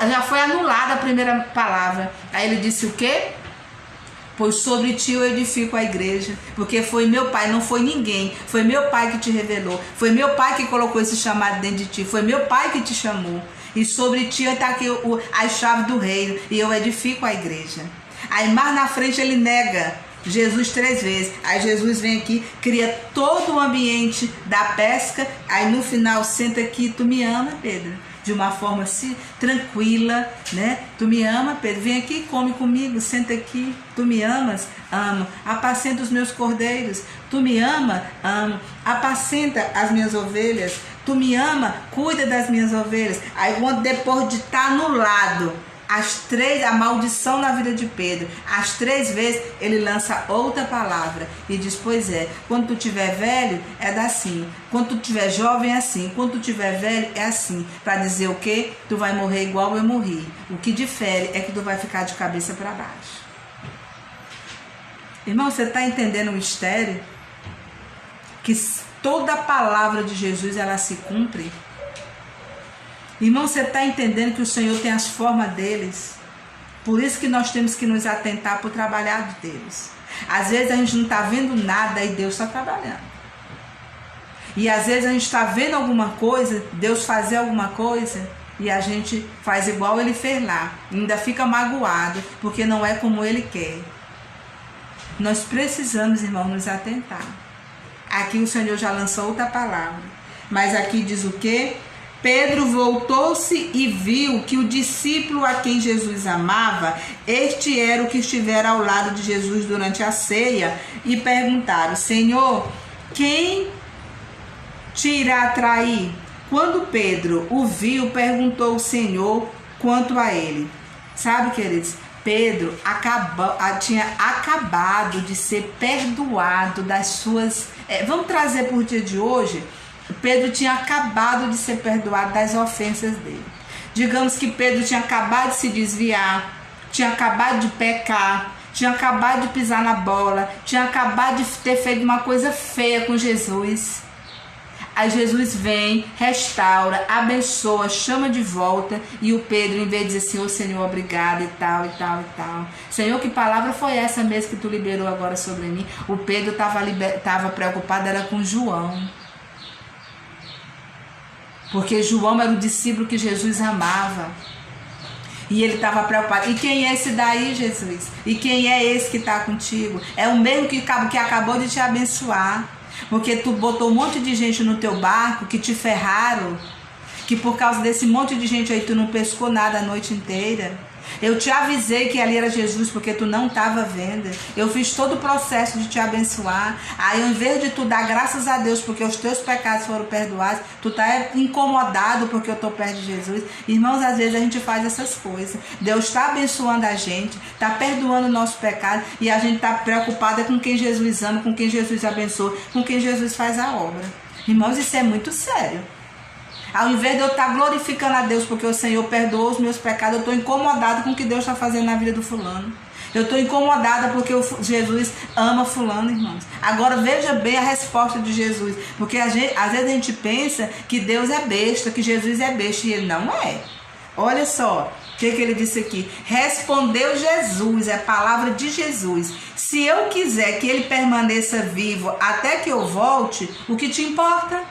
Speaker 1: já foi anulada a primeira palavra. Aí ele disse o quê? Pois sobre ti eu edifico a igreja, porque foi meu pai, não foi ninguém, foi meu pai que te revelou, foi meu pai que colocou esse chamado dentro de ti, foi meu pai que te chamou, e sobre ti está aqui a chave do reino, e eu edifico a igreja. Aí mais na frente ele nega Jesus 3 vezes, aí Jesus vem aqui, cria todo o ambiente da pesca, aí no final senta aqui: tu me ama, Pedro? De uma forma assim, tranquila, né? Tu me ama, Pedro? Vem aqui, come comigo, senta aqui. Tu me amas? Amo. Apacenta os meus cordeiros. Tu me ama? Amo. Apacenta as minhas ovelhas. Tu me ama? Cuida das minhas ovelhas. Aí quando depois de estar anulado a maldição na vida de Pedro, as 3 vezes ele lança outra palavra e diz: pois é, quando tu tiver velho é assim, quando tu tiver jovem é assim, quando tu tiver velho é assim, para dizer o que? Tu vai morrer igual eu morri. O que difere é que tu vai ficar de cabeça para baixo. Irmão, você está entendendo o mistério? Que toda a palavra de Jesus ela se cumpre. Irmão, você está entendendo que o Senhor tem as formas deles? Por isso que nós temos que nos atentar para o trabalhar de Deus. Às vezes a gente não está vendo nada e Deus está trabalhando. E às vezes a gente está vendo alguma coisa, Deus fazer alguma coisa, e a gente faz igual ele fez lá. Ainda fica magoado, porque não é como ele quer. Nós precisamos, irmão, nos atentar. Aqui o Senhor já lançou outra palavra. Mas aqui diz o quê? Pedro voltou-se e viu que o discípulo a quem Jesus amava, este era o que estivera ao lado de Jesus durante a ceia, e perguntaram: Senhor, quem te irá trair? Quando Pedro o viu, perguntou o Senhor quanto a ele. Sabe, queridos, Pedro tinha acabado de ser perdoado das suas... vamos trazer por dia de hoje... Pedro tinha acabado de ser perdoado das ofensas dele. Digamos que Pedro tinha acabado de se desviar, tinha acabado de pecar, tinha acabado de pisar na bola, tinha acabado de ter feito uma coisa feia com Jesus. Aí Jesus vem, restaura, abençoa, chama de volta, e o Pedro, em vez de dizer: Senhor, Senhor, obrigado e tal, e tal, e tal. Senhor, que palavra foi essa mesmo que tu liberou agora sobre mim? O Pedro estava preocupado, era com João. Porque João era o discípulo que Jesus amava. E ele estava preocupado. E quem é esse daí, Jesus? E quem é esse que está contigo? É o mesmo que acabou de te abençoar. Porque tu botou um monte de gente no teu barco que te ferraram. Que por causa desse monte de gente aí tu não pescou nada a noite inteira. Eu te avisei que ali era Jesus porque tu não estava vendo. Eu fiz todo o processo de te abençoar. Aí ao invés de tu dar graças a Deus porque os teus pecados foram perdoados, tu tá incomodado porque eu estou perto de Jesus. Irmãos, às vezes a gente faz essas coisas. Deus está abençoando a gente, está perdoando o nosso pecado, e a gente está preocupada com quem Jesus ama, com quem Jesus abençoa, com quem Jesus faz a obra. Irmãos, isso é muito sério. Ao invés de eu estar glorificando a Deus porque o Senhor perdoou os meus pecados, eu estou incomodada com o que Deus está fazendo na vida do fulano. Eu estou incomodada porque Jesus ama fulano, irmãos. Agora veja bem a resposta de Jesus. Porque às vezes a gente pensa que Deus é besta, que Jesus é besta, e ele não é. Olha só o que ele disse aqui. Respondeu Jesus, é a palavra de Jesus: se eu quiser que ele permaneça vivo até que eu volte, o que te importa?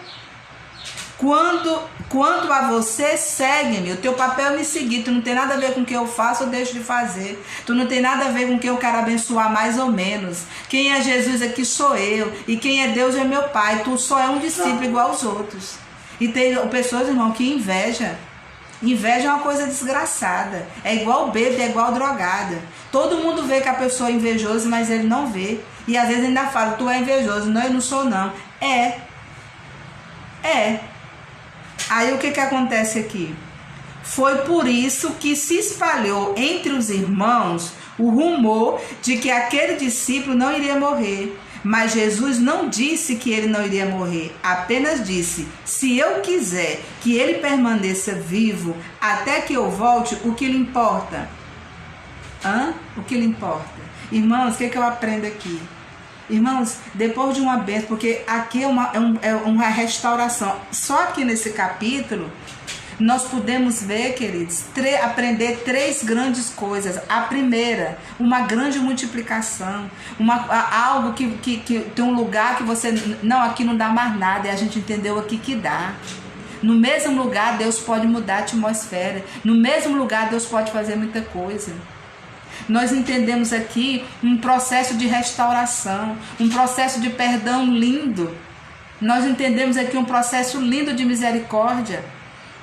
Speaker 1: Quanto a você, segue-me. O teu papel é me seguir. Tu não tem nada a ver com o que eu faço ou deixo de fazer. Tu não tem nada a ver com o que eu quero abençoar mais ou menos. Quem é Jesus aqui sou eu. E quem é Deus é meu Pai. Tu só é um discípulo igual aos outros. E tem pessoas, irmão, que inveja. Inveja é uma coisa desgraçada. É igual bêbado, é igual drogada. Todo mundo vê que a pessoa é invejosa, mas ele não vê. E às vezes ainda fala: tu é invejoso. Não, eu não sou não. É. Aí o que acontece aqui? Foi por isso que se espalhou entre os irmãos o rumor de que aquele discípulo não iria morrer. Mas Jesus não disse que ele não iria morrer, apenas disse: se eu quiser que ele permaneça vivo até que eu volte, o que lhe importa? O que lhe importa? Irmãos, o que eu aprendo aqui? Irmãos, depois de uma bênção, porque aqui é uma restauração. Só aqui nesse capítulo, nós podemos ver, queridos, aprender 3 grandes coisas. A primeira, uma grande multiplicação. Algo que tem um lugar que você... Não, aqui não dá mais nada. E a gente entendeu aqui que dá. No mesmo lugar, Deus pode mudar a atmosfera. No mesmo lugar, Deus pode fazer muita coisa. Nós entendemos aqui um processo de restauração, um processo de perdão lindo. Nós entendemos aqui um processo lindo de misericórdia,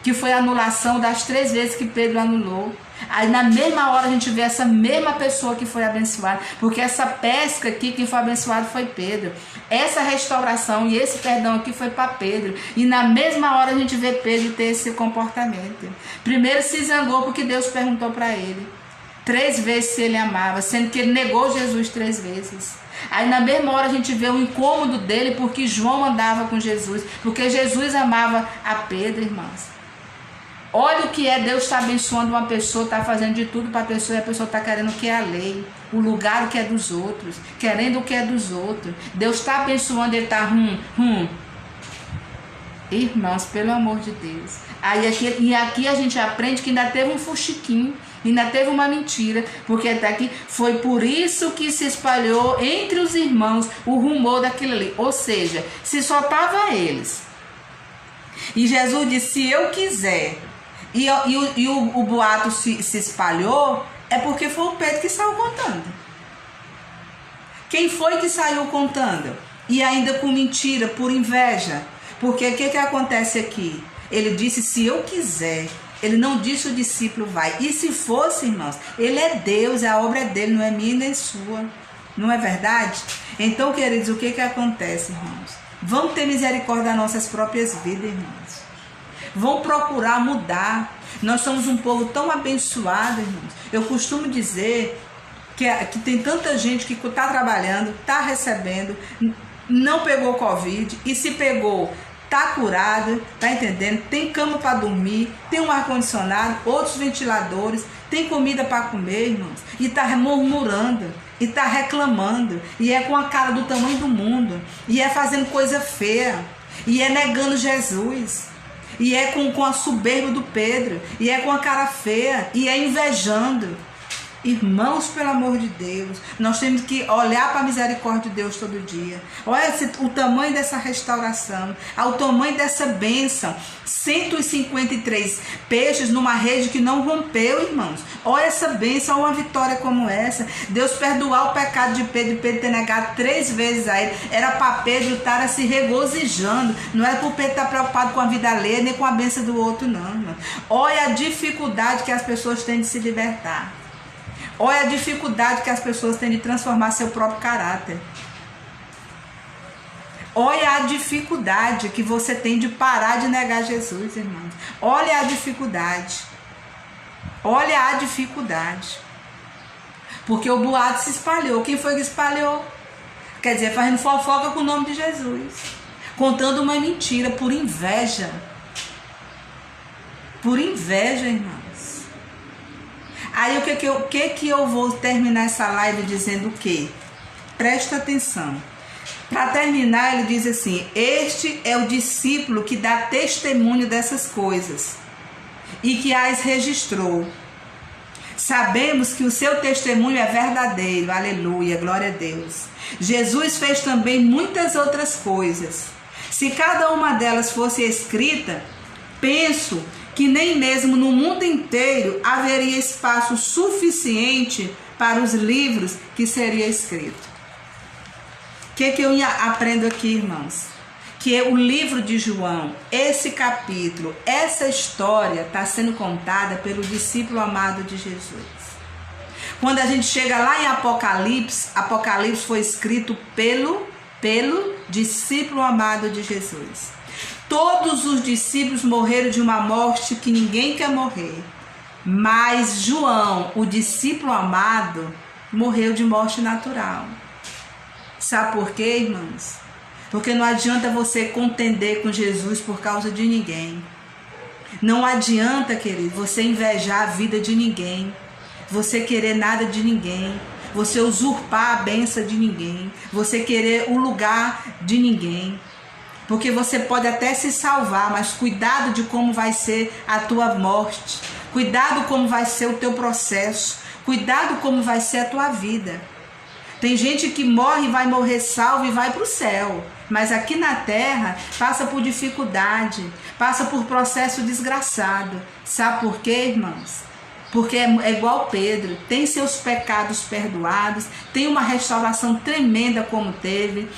Speaker 1: que foi a anulação das 3 vezes que Pedro anulou. Aí na mesma hora a gente vê essa mesma pessoa que foi abençoada, porque essa pesca aqui, quem foi abençoado foi Pedro. Essa restauração e esse perdão aqui foi para Pedro. E na mesma hora a gente vê Pedro ter esse comportamento. Primeiro se zangou porque Deus perguntou para ele 3 vezes se ele amava, sendo que ele negou Jesus 3 vezes. Aí na mesma hora a gente vê o incômodo dele porque João andava com Jesus, porque Jesus amava a Pedro, irmãos. Olha o que é Deus estar abençoando uma pessoa, está fazendo de tudo para a pessoa, e a pessoa está querendo o que é a lei, o lugar o que é dos outros, querendo o que é dos outros. Deus está abençoando, ele está Irmãos, pelo amor de Deus. Aqui a gente aprende que ainda teve um fuxiquinho, ainda teve uma mentira, porque até aqui foi por isso que se espalhou entre os irmãos o rumor daquilo ali. Ou seja, se só tava eles. E Jesus disse, se eu quiser, e o boato se espalhou, é porque foi o Pedro que saiu contando. Quem foi que saiu contando? E ainda com mentira, por inveja. Porque o que acontece aqui? Ele disse, se eu quiser. Ele não disse o discípulo vai. E se fosse, irmãos, ele é Deus, a obra é dele, não é minha nem sua. Não é verdade? Então, queridos, o que acontece, irmãos? Vamos ter misericórdia das nossas próprias vidas, irmãos. Vão procurar mudar. Nós somos um povo tão abençoado, irmãos. Eu costumo dizer que tem tanta gente que está trabalhando, está recebendo, não pegou Covid, e se pegou, está curado, está entendendo? Tem cama para dormir, tem um ar-condicionado, outros ventiladores, tem comida para comer, irmãos, e está murmurando, e está reclamando, e é com a cara do tamanho do mundo, e é fazendo coisa feia, e é negando Jesus, e é com a soberba do Pedro, e é com a cara feia, e é invejando. Irmãos, pelo amor de Deus, nós temos que olhar para a misericórdia de Deus todo dia. Olha o tamanho dessa restauração, o tamanho dessa bênção. 153 peixes numa rede que não rompeu, irmãos. Olha essa bênção, olha uma vitória como essa. Deus perdoar o pecado de Pedro, e Pedro ter negado 3 vezes a ele. Era para Pedro estar se regozijando. Não era para o Pedro estar preocupado com a vida alheia, nem com a bênção do outro, não, irmão. Olha a dificuldade que as pessoas têm de se libertar. Olha a dificuldade que as pessoas têm de transformar seu próprio caráter. Olha a dificuldade que você tem de parar de negar Jesus, irmãos. Olha a dificuldade. Olha a dificuldade. Porque o boato se espalhou. Quem foi que espalhou? Quer dizer, fazendo fofoca com o nome de Jesus. Contando uma mentira por inveja. Por inveja, irmãos. Aí o que eu vou terminar essa live dizendo o quê? Presta atenção. Para terminar, ele diz assim: este é o discípulo que dá testemunho dessas coisas e que as registrou. Sabemos que o seu testemunho é verdadeiro. Aleluia, glória a Deus. Jesus fez também muitas outras coisas. Se cada uma delas fosse escrita, penso que nem mesmo no mundo inteiro haveria espaço suficiente para os livros que seria escrito. O que eu aprendo aqui, irmãos? Que o livro de João, esse capítulo, essa história está sendo contada pelo discípulo amado de Jesus. Quando a gente chega lá em Apocalipse, Apocalipse foi escrito pelo discípulo amado de Jesus. Todos os discípulos morreram de uma morte que ninguém quer morrer. Mas João, o discípulo amado, morreu de morte natural. Sabe por quê, irmãos? Porque não adianta você contender com Jesus por causa de ninguém. Não adianta, querido, você invejar a vida de ninguém. Você querer nada de ninguém. você usurpar a bênção de ninguém, você querer o lugar de ninguém. Porque você pode até se salvar, mas cuidado de como vai ser a tua morte. Cuidado como vai ser o teu processo. Cuidado como vai ser a tua vida. Tem gente que morre e vai morrer salvo e vai para o céu. Mas aqui na terra passa por dificuldade, passa por processo desgraçado. Sabe por quê, irmãos? Porque é igual Pedro, tem seus pecados perdoados, tem uma restauração tremenda como teve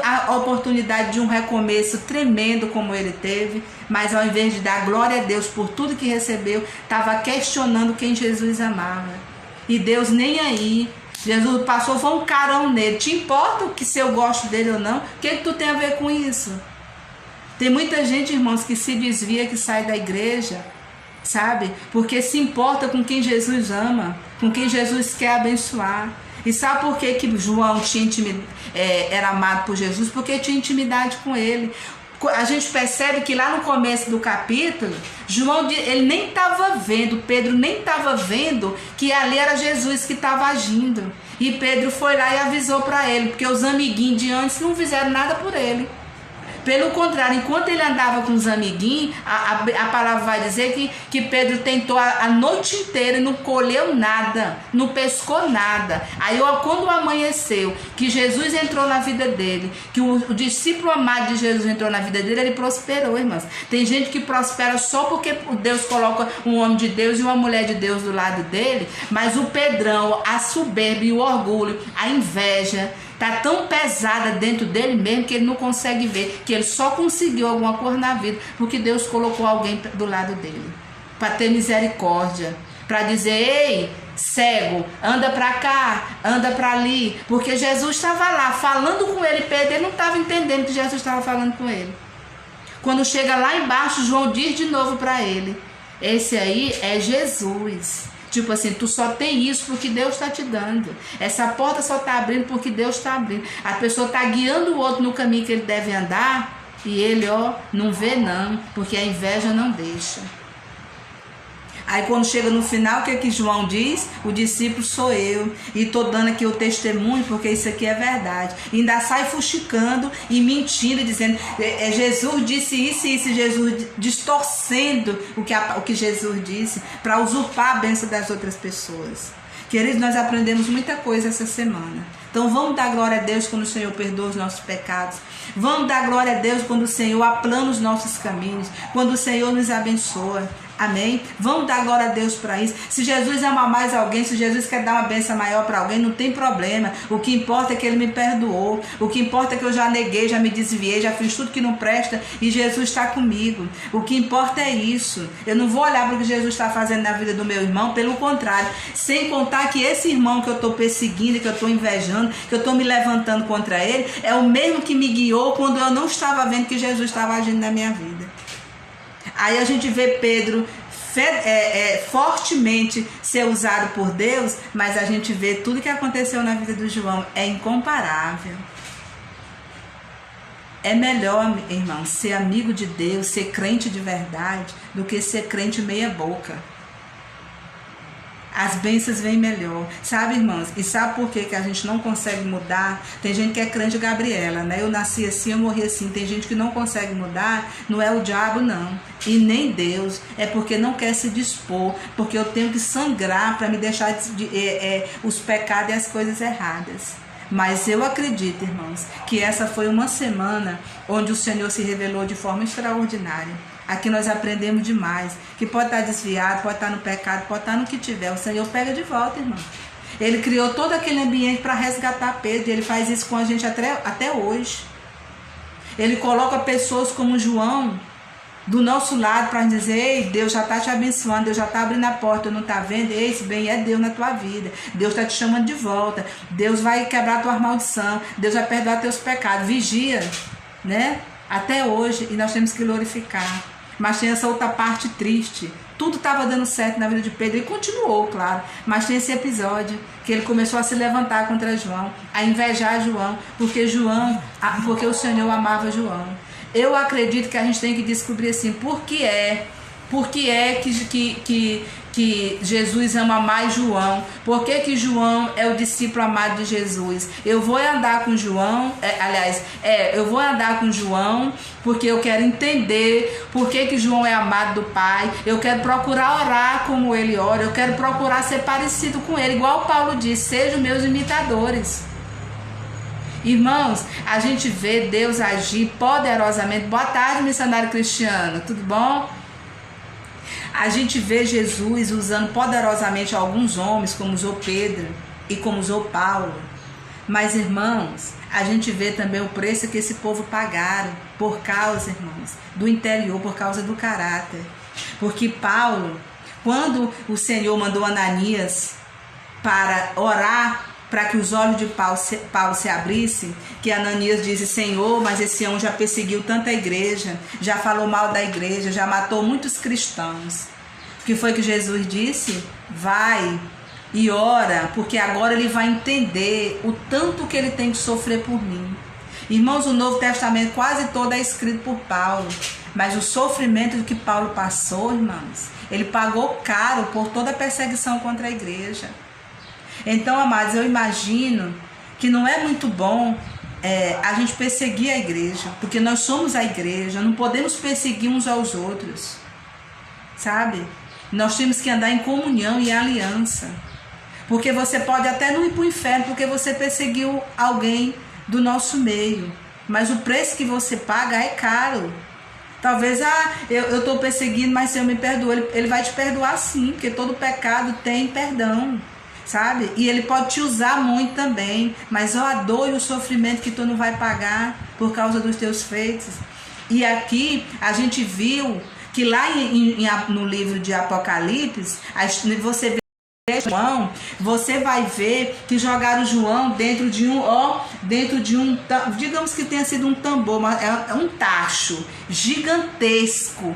Speaker 1: a oportunidade de um recomeço tremendo como ele teve, mas ao invés de dar glória a Deus por tudo que recebeu, estava questionando quem Jesus amava. E Deus nem aí. Jesus passou, foi um carão nele. Te importa que se eu gosto dele ou não? O que tu tem a ver com isso? Tem muita gente, irmãos, que se desvia, que sai da igreja, sabe? Porque se importa com quem Jesus ama, com quem Jesus quer abençoar. E sabe por que João era amado por Jesus? Porque tinha intimidade com ele. A gente percebe que lá no começo do capítulo, João, ele nem estava vendo, Pedro nem estava vendo que ali era Jesus que estava agindo. E Pedro foi lá e avisou para ele, porque os amiguinhos de antes não fizeram nada por ele. Pelo contrário, enquanto ele andava com os amiguinhos, a palavra vai dizer que Pedro tentou a noite inteira e não colheu nada, não pescou nada. Aí quando amanheceu, que Jesus entrou na vida dele, que o discípulo amado de Jesus entrou na vida dele, ele prosperou, irmãos. Tem gente que prospera só porque Deus coloca um homem de Deus e uma mulher de Deus do lado dele, mas o Pedrão, a soberba e o orgulho, a inveja, está tão pesada dentro dele mesmo que ele não consegue ver, que ele só conseguiu alguma coisa na vida porque Deus colocou alguém do lado dele para ter misericórdia, para dizer: ei, cego, anda para cá, anda para ali, porque Jesus estava lá falando com ele. Pedro, ele não estava entendendo que Jesus estava falando com ele. Quando chega lá embaixo, João diz de novo para ele: esse aí é Jesus. Tipo assim, tu só tem isso porque Deus está te dando. Essa porta só está abrindo porque Deus está abrindo. A pessoa está guiando o outro no caminho que ele deve andar e ele, não vê não, porque a inveja não deixa. Aí quando chega no final, o que João diz? O discípulo sou eu. E estou dando aqui o testemunho porque isso aqui é verdade. E ainda sai fuxicando e mentindo, dizendo: Jesus disse isso e isso. Jesus distorcendo o que Jesus disse para usurpar a bênção das outras pessoas. Queridos, nós aprendemos muita coisa essa semana. Então vamos dar glória a Deus quando o Senhor perdoa os nossos pecados. Vamos dar glória a Deus quando o Senhor aplana os nossos caminhos, quando o Senhor nos abençoa. Amém? Vamos dar glória a Deus para isso. Se Jesus ama mais alguém, se Jesus quer dar uma bênção maior para alguém, não tem problema. O que importa é que Ele me perdoou. O que importa é que eu já neguei, já me desviei, já fiz tudo que não presta e Jesus está comigo. O que importa é isso. Eu não vou olhar para o que Jesus está fazendo na vida do meu irmão, pelo contrário. Sem contar que esse irmão que eu estou perseguindo, que eu estou invejando, que eu estou me levantando contra ele, é o mesmo que me guiou quando eu não estava vendo que Jesus estava agindo na minha vida. Aí a gente vê Pedro fortemente ser usado por Deus, mas a gente vê tudo que aconteceu na vida do João, é incomparável. É melhor, irmão, ser amigo de Deus, ser crente de verdade, do que ser crente meia boca. As bênçãos vêm melhor, sabe, irmãos? E sabe por que a gente não consegue mudar? Tem gente que é crente Gabriela, né? Eu nasci assim, eu morri assim. Tem gente que não consegue mudar, não é o diabo não, e nem Deus, é porque não quer se dispor, porque eu tenho que sangrar para me deixar os pecados e as coisas erradas. Mas eu acredito, irmãos, que essa foi uma semana onde o Senhor se revelou de forma extraordinária. Aqui nós aprendemos demais, que pode estar desviado, pode estar no pecado, pode estar no que tiver. O Senhor pega de volta, irmão. Ele criou todo aquele ambiente para resgatar Pedro, e Ele faz isso com a gente até hoje. Ele coloca pessoas como João do nosso lado para dizer: ei, Deus já está te abençoando, Deus já está abrindo a porta, não está vendo? Esse bem é Deus na tua vida, Deus está te chamando de volta, Deus vai quebrar a tua maldição, Deus vai perdoar teus pecados. Vigia, né? Até hoje, e nós temos que glorificar. Mas tem essa outra parte triste. Tudo estava dando certo na vida de Pedro e continuou, claro. Mas tem esse episódio que ele começou a se levantar contra João, a invejar João, porque o Senhor amava João. Eu acredito que a gente tem que descobrir assim, por que é Por que é que Jesus ama mais João? Por que João é o discípulo amado de Jesus? Eu vou andar com João, eu vou andar com João porque eu quero entender por que João é amado do Pai. Eu quero procurar orar como ele ora, eu quero procurar ser parecido com ele, igual Paulo disse: sejam meus imitadores. Irmãos, a gente vê Deus agir poderosamente. Boa tarde, missionário Cristiano, tudo bom? A gente vê Jesus usando poderosamente alguns homens, como usou Pedro e como usou Paulo. Mas, irmãos, a gente vê também o preço que esse povo pagaram por causa, irmãos, do interior, por causa do caráter. Porque Paulo, quando o Senhor mandou Ananias para orar para que os olhos de Paulo se abrissem, que Ananias disse: Senhor, mas esse homem já perseguiu tanta igreja, já falou mal da igreja, já matou muitos cristãos. O que foi que Jesus disse? Vai e ora, porque agora ele vai entender o tanto que ele tem que sofrer por mim. Irmãos, o Novo Testamento quase todo é escrito por Paulo, mas o sofrimento que Paulo passou, irmãos, ele pagou caro por toda a perseguição contra a igreja. Então, amados, eu imagino que não é muito bom a gente perseguir a igreja, porque nós somos a igreja, não podemos perseguir uns aos outros, sabe? Nós temos que andar em comunhão e aliança, porque você pode até não ir para o inferno porque você perseguiu alguém do nosso meio, mas o preço que você paga é caro. Talvez, eu estou perseguindo, mas Senhor me perdoa. Ele vai te perdoar sim, porque todo pecado tem perdão, sabe? E ele pode te usar muito também, mas a dor e o sofrimento que tu não vai pagar por causa dos teus feitos. E aqui a gente viu que lá no livro de Apocalipse, você vê João, você vai ver que jogaram João dentro de um, digamos que tenha sido um tambor, mas é um tacho gigantesco,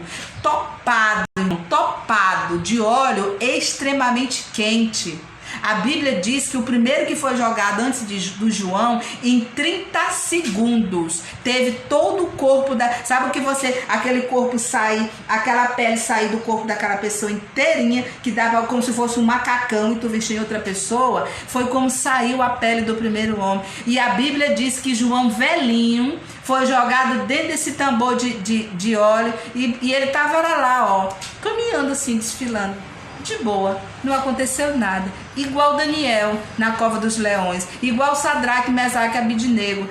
Speaker 1: topado de óleo extremamente quente. A Bíblia diz que o primeiro que foi jogado antes do João, em 30 segundos, teve todo o corpo sabe o que aquele corpo sair, aquela pele sair do corpo daquela pessoa inteirinha, que dava como se fosse um macacão e tu vestia em outra pessoa? Foi como saiu a pele do primeiro homem. E a Bíblia diz que João velhinho foi jogado dentro desse tambor de óleo e ele estava lá, caminhando assim, desfilando de boa, não aconteceu nada. Igual Daniel na cova dos leões, igual Sadraque, Mesaque e Abidnego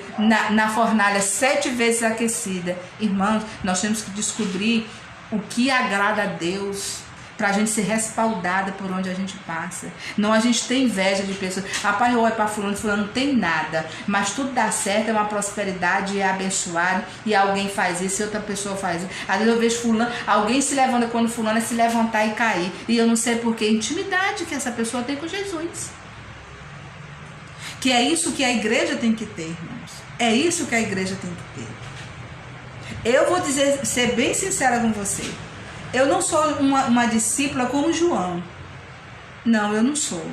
Speaker 1: na fornalha 7 vezes aquecida. Irmãos, nós temos que descobrir o que agrada a Deus, para a gente ser respaldada por onde a gente passa. Não a gente tem inveja de pessoas. Rapaz, olha para fulano não tem nada, mas tudo dá certo, é uma prosperidade, é abençoado, e alguém faz isso e outra pessoa faz isso. Às vezes eu vejo fulano, alguém se levanta quando fulano é se levantar e cair, e eu não sei por que intimidade que essa pessoa tem com Jesus. Que é isso que a igreja tem que ter, irmãos. É isso que a igreja tem que ter. Eu vou ser bem sincera com você. Eu não sou uma discípula como João. Não, eu não sou.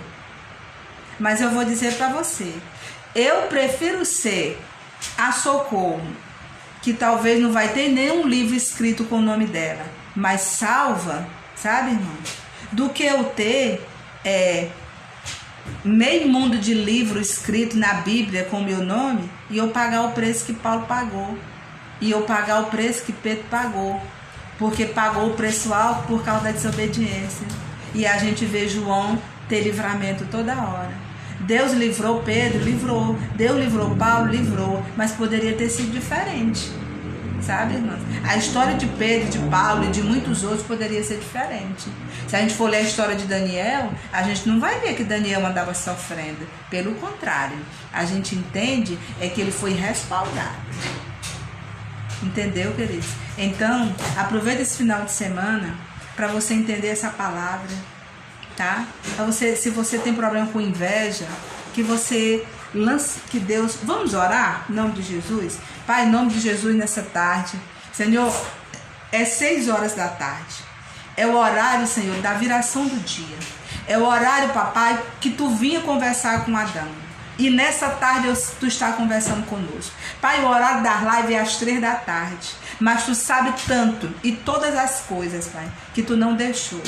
Speaker 1: Mas eu vou dizer para você. Eu prefiro ser a Socorro, que talvez não vai ter nenhum livro escrito com o nome dela, mas salva, sabe, irmão? Do que eu ter meio mundo de livro escrito na Bíblia com o meu nome e eu pagar o preço que Paulo pagou. E eu pagar o preço que Pedro pagou. Porque pagou o preço alto por causa da desobediência. E a gente vê João ter livramento toda hora. Deus livrou Pedro, livrou. Deus livrou Paulo, livrou. Mas poderia ter sido diferente. Sabe, irmãos? A história de Pedro, de Paulo e de muitos outros poderia ser diferente. Se a gente for ler a história de Daniel, a gente não vai ver que Daniel mandava essa ofrenda. Pelo contrário, a gente entende que ele foi respaldado. Entendeu, queridos? Então, aproveita esse final de semana para você entender essa palavra, tá? Pra você, se você tem problema com inveja, que você lance, que Deus... Vamos orar em nome de Jesus? Pai, em nome de Jesus, nessa tarde, Senhor, é 6 horas da tarde. É o horário, Senhor, da viração do dia. É o horário, papai, que tu vinha conversar com Adão. E nessa tarde tu está conversando conosco. Pai, o horário da live é às 3 da tarde. Mas tu sabe tanto e todas as coisas, Pai, que tu não deixou.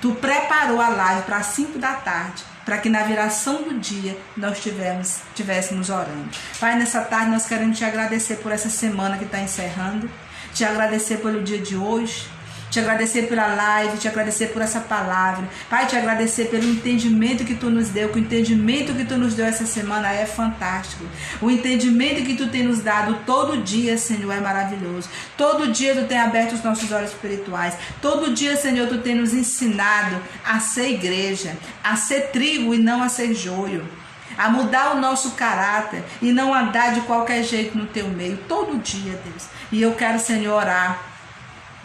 Speaker 1: Tu preparou a live para as 5 da tarde, para que na viração do dia nós estivéssemos orando. Pai, nessa tarde nós queremos te agradecer por essa semana que está encerrando, te agradecer pelo dia de hoje, te agradecer pela live, te agradecer por essa palavra. Pai, te agradecer pelo entendimento que tu nos deu, que o entendimento que tu nos deu essa semana é fantástico. O entendimento que tu tem nos dado todo dia, Senhor, é maravilhoso. Todo dia tu tem aberto os nossos olhos espirituais. Todo dia, Senhor, tu tem nos ensinado a ser igreja, a ser trigo e não a ser joio, a mudar o nosso caráter e não andar de qualquer jeito no teu meio. Todo dia, Deus. E eu quero, Senhor, orar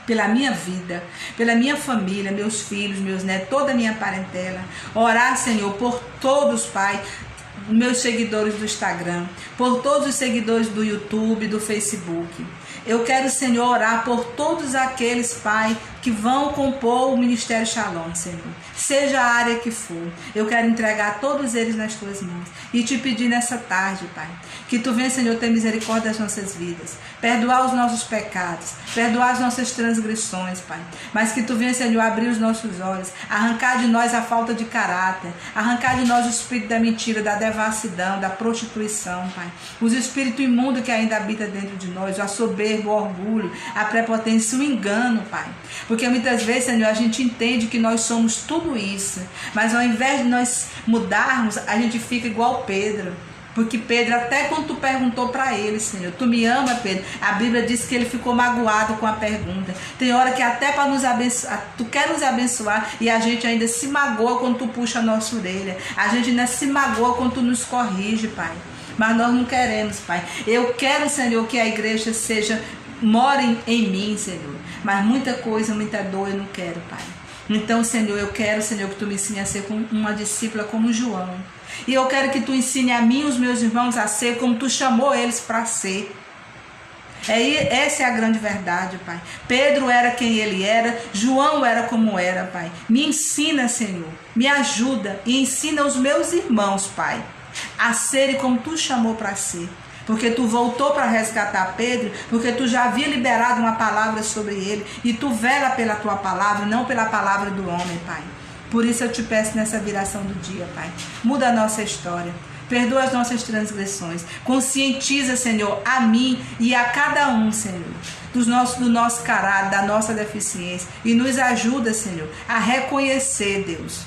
Speaker 1: pela minha vida, pela minha família, meus filhos, meus netos, toda a minha parentela. Orar, Senhor, por todos, Pai, meus seguidores do Instagram, por todos os seguidores do YouTube, do Facebook. Eu quero, Senhor, orar por todos aqueles, Pai, que vão compor o Ministério Shalom, Senhor. Seja a área que for, eu quero entregar todos eles nas tuas mãos. E te pedir nessa tarde, Pai, que tu venha, Senhor, ter misericórdia das nossas vidas, perdoar os nossos pecados, perdoar as nossas transgressões, Pai. Mas que tu venha, Senhor, abrir os nossos olhos, arrancar de nós a falta de caráter, arrancar de nós o espírito da mentira, da devassidão, da prostituição, Pai. Os espíritos imundos que ainda habitam dentro de nós, a soberba, o orgulho, a prepotência, o engano, Pai. Porque muitas vezes, Senhor, a gente entende que nós somos tudo isso, mas ao invés de nós mudarmos, a gente fica igual Pedro. Porque Pedro, até quando tu perguntou para ele, Senhor, tu me ama, Pedro? A Bíblia diz que ele ficou magoado com a pergunta. Tem hora que até para nos abençoar, tu quer nos abençoar e a gente ainda se magoa quando tu puxa a nossa orelha. A gente ainda se magoa quando tu nos corrige, Pai. Mas nós não queremos, Pai. Eu quero, Senhor, que a igreja more em mim, Senhor. Mas muita coisa, muita dor eu não quero, Pai. Então, Senhor, eu quero, Senhor, que tu me ensine a ser uma discípula como João. E eu quero que tu ensine a mim e os meus irmãos a ser como tu chamou eles para ser. Essa é a grande verdade, Pai. Pedro era quem ele era, João era como era, Pai. Me ensina, Senhor, me ajuda e ensina os meus irmãos, Pai, a serem como tu chamou para ser. Porque tu voltou para resgatar Pedro, porque tu já havia liberado uma palavra sobre ele, e tu vela pela tua palavra, não pela palavra do homem, Pai. Por isso eu te peço nessa viração do dia, Pai, muda a nossa história, perdoa as nossas transgressões, conscientiza, Senhor, a mim e a cada um, Senhor, do nosso caráter, da nossa deficiência, e nos ajuda, Senhor, a reconhecer, Deus,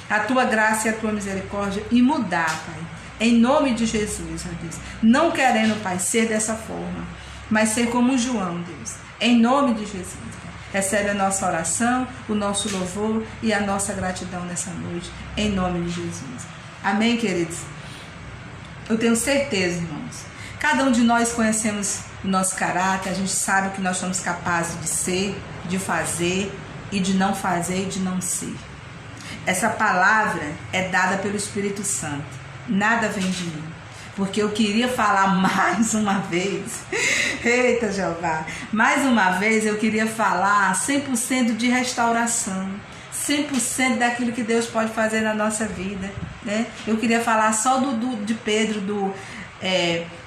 Speaker 1: a tua graça e a tua misericórdia e mudar, Pai. Em nome de Jesus, ó Deus. Não querendo, Pai, ser dessa forma, mas ser como João, Deus. Em nome de Jesus. Recebe a nossa oração, o nosso louvor e a nossa gratidão nessa noite. Em nome de Jesus. Amém, queridos? Eu tenho certeza, irmãos. Cada um de nós conhecemos o nosso caráter. A gente sabe o que nós somos capazes de ser, de fazer e de não fazer e de não ser. Essa palavra é dada pelo Espírito Santo. Nada vem de mim, porque eu queria falar mais uma vez, eita Jeová, mais uma vez eu queria falar 100% de restauração, 100% daquilo que Deus pode fazer na nossa vida, né? Eu queria falar só de Pedro,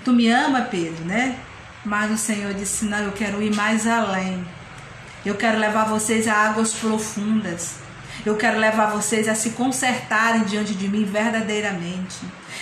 Speaker 1: tu me ama, Pedro, né? Mas o Senhor disse, não, eu quero ir mais além, eu quero levar vocês a águas profundas. Eu quero levar vocês a se consertarem diante de mim verdadeiramente.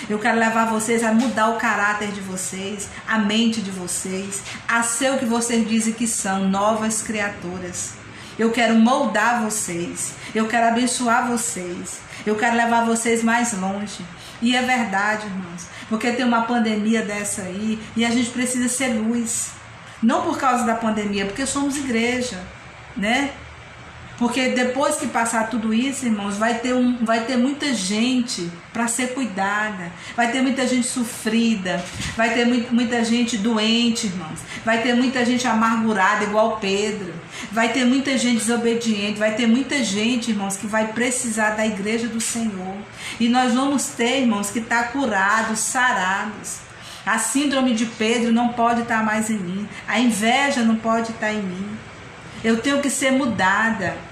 Speaker 1: Eu quero levar vocês a mudar o caráter de vocês, a mente de vocês, a ser o que vocês dizem que são, novas criaturas. Eu quero moldar vocês, eu quero abençoar vocês, eu quero levar vocês mais longe. E é verdade, irmãos, porque tem uma pandemia dessa aí e a gente precisa ser luz. Não por causa da pandemia, porque somos igreja, né? Porque depois que passar tudo isso, irmãos, vai ter muita gente para ser cuidada, vai ter muita gente sofrida, vai ter muita gente doente, irmãos, vai ter muita gente amargurada igual Pedro, vai ter muita gente desobediente, vai ter muita gente, irmãos, que vai precisar da igreja do Senhor. E nós vamos ter, irmãos, que estar curados, sarados. A síndrome de Pedro não pode estar mais em mim, a inveja não pode estar em mim. Eu tenho que ser mudada.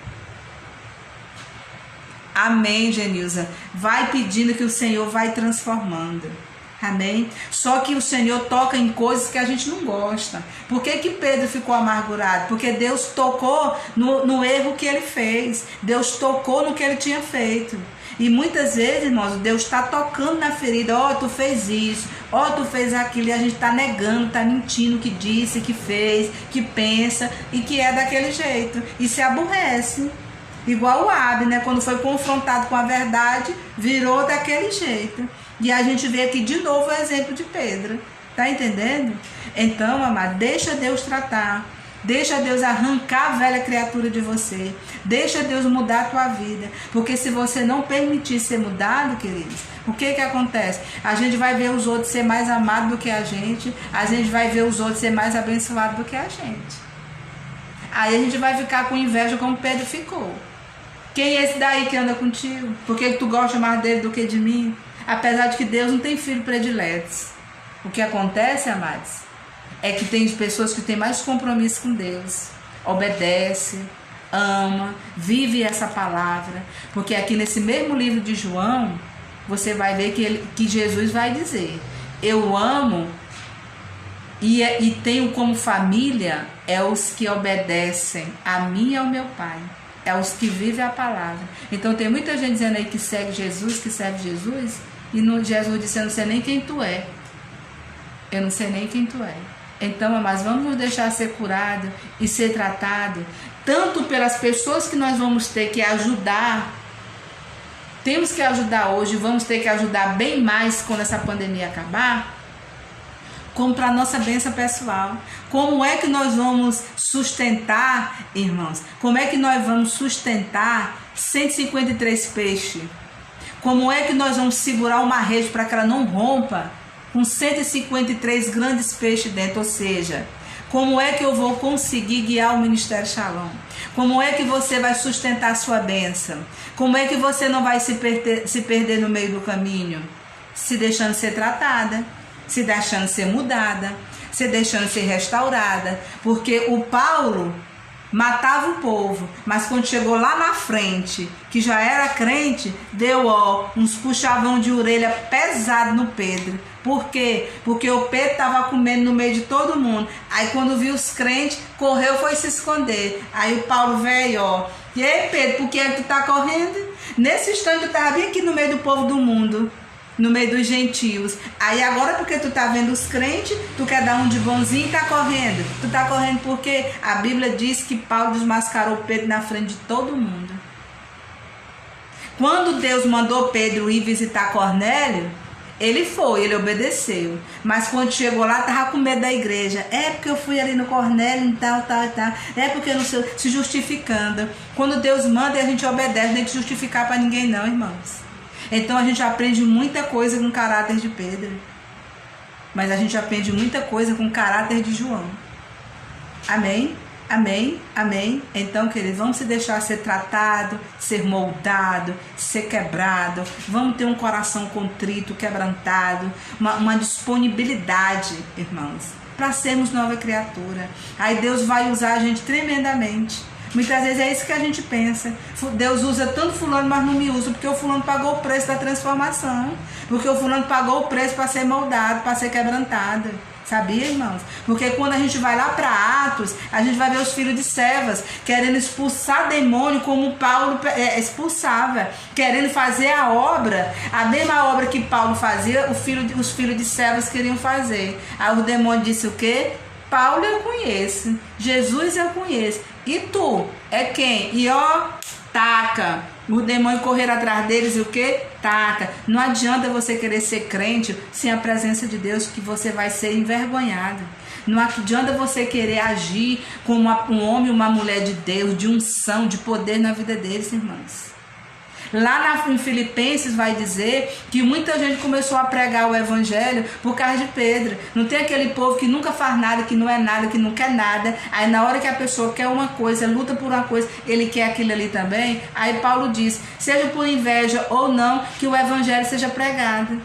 Speaker 1: Amém, Genilza. Vai pedindo que o Senhor vai transformando. Amém? Só que o Senhor toca em coisas que a gente não gosta. Por que Pedro ficou amargurado? Porque Deus tocou no erro que ele fez. Deus tocou no que ele tinha feito. E muitas vezes, irmãos, Deus está tocando na ferida. Ó, tu fez isso, ó, tu fez aquilo. E a gente está negando, está mentindo que disse, que fez, que pensa e que é daquele jeito. E se aborrece. Igual o Abner, quando foi confrontado com a verdade, virou daquele jeito. E a gente vê aqui de novo o exemplo de Pedro. Tá entendendo? Então, amado, deixa Deus tratar. Deixa Deus arrancar a velha criatura de você. Deixa Deus mudar a tua vida. Porque se você não permitir ser mudado, queridos, o que acontece? A gente vai ver os outros ser mais amados do que a gente. A gente vai ver os outros ser mais abençoados do que a gente. Aí a gente vai ficar com inveja como Pedro ficou. Quem é esse daí que anda contigo? Por que tu gosta mais dele do que de mim? Apesar de que Deus não tem filho prediletos. O que acontece, amados, é que tem pessoas que têm mais compromisso com Deus. Obedece, ama, vive essa palavra. Porque aqui nesse mesmo livro de João, você vai ver que Jesus vai dizer: eu amo e tenho como família os que obedecem a mim e ao meu Pai. É os que vivem a palavra. Então tem muita gente dizendo aí que segue Jesus, e Jesus disse: eu não sei nem quem tu é. Eu não sei nem quem tu é. Então, mas vamos nos deixar ser curado e ser tratado, tanto pelas pessoas que nós vamos ter que ajudar. Temos que ajudar hoje, vamos ter que ajudar bem mais quando essa pandemia acabar, como para a nossa bênção pessoal. Como é que nós vamos sustentar, irmãos? Como é que nós vamos sustentar 153 peixes? Como é que nós vamos segurar uma rede para que ela não rompa com 153 grandes peixes dentro? Ou seja, como é que eu vou conseguir guiar o Ministério Shalom? Como é que você vai sustentar a sua bênção? Como é que você não vai se perder no meio do caminho? Se deixando ser tratada, se deixando ser mudada, se deixando ser restaurada. Porque o Paulo matava o povo, mas quando chegou lá na frente, que já era crente, deu uns puxavão de orelha pesado no Pedro. Por quê? Porque o Pedro estava comendo no meio de todo mundo. Aí quando viu os crentes, correu, foi se esconder. Aí o Paulo veio, e aí Pedro, por que tu tá correndo? Nesse instante tu estava bem aqui no meio do povo do mundo, no meio dos gentios. Aí agora, porque tu tá vendo os crentes, tu quer dar um de bonzinho e tá correndo. Tu tá correndo porque a Bíblia diz que Paulo desmascarou Pedro na frente de todo mundo. Quando Deus mandou Pedro ir visitar Cornélio, ele foi, ele obedeceu. Mas quando chegou lá, tava com medo da igreja. É porque eu fui ali no Cornélio e tal. É porque eu não sei, se justificando. Quando Deus manda, a gente obedece, não tem que justificar para ninguém não, irmãos. Então a gente aprende muita coisa com o caráter de Pedro, mas a gente aprende muita coisa com o caráter de João. Amém? Amém? Amém? Então, queridos, vamos se deixar ser tratado, ser moldado, ser quebrado. Vamos ter um coração contrito, quebrantado, uma disponibilidade, irmãos, para sermos nova criatura. Aí Deus vai usar a gente tremendamente. Muitas vezes é isso que a gente pensa. Deus usa tanto fulano, mas não me usa, porque o fulano pagou o preço da transformação. Porque o fulano pagou o preço para ser moldado, para ser quebrantado. Sabia, irmãos? Porque quando a gente vai lá para Atos, a gente vai ver os filhos de Cefas querendo expulsar demônio como Paulo expulsava, querendo fazer a obra, a mesma obra que Paulo fazia, os filhos de Cefas queriam fazer. Aí o demônio disse o quê? Paulo eu conheço, Jesus eu conheço, e tu é quem? E taca. O demônio correr atrás deles e o que? Taca. Não adianta você querer ser crente sem a presença de Deus, que você vai ser envergonhado. Não adianta você querer agir como um homem e uma mulher de Deus, de unção, de poder na vida deles, irmãos. Lá em Filipenses vai dizer que muita gente começou a pregar o evangelho por causa de Pedro. Não tem aquele povo que nunca faz nada, que não é nada, que não quer nada. Aí na hora que a pessoa quer uma coisa, luta por uma coisa, ele quer aquilo ali também. Aí Paulo diz, seja por inveja ou não, que o evangelho seja pregado.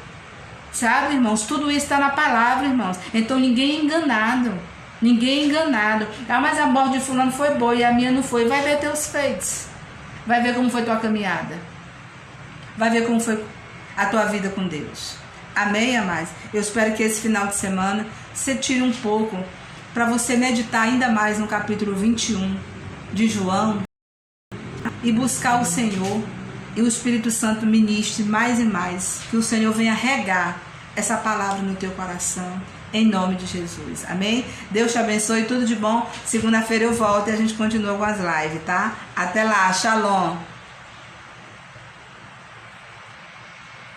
Speaker 1: Sabe, irmãos? Tudo isso está na palavra, irmãos. Então ninguém é enganado. Ninguém é enganado. Ah, mas a morte de fulano foi boa e a minha não foi. Vai ver teus feitos. Vai ver como foi tua caminhada. vai ver como foi a tua vida com Deus. Amém, amados? Eu espero que esse final de semana você tire um pouco para você meditar ainda mais no capítulo 21 de João e buscar o Senhor e o Espírito Santo ministre mais e mais, que o Senhor venha regar essa palavra no teu coração, em nome de Jesus. Amém? Deus te abençoe, tudo de bom. Segunda-feira eu volto e a gente continua com as lives, tá? Até lá, shalom.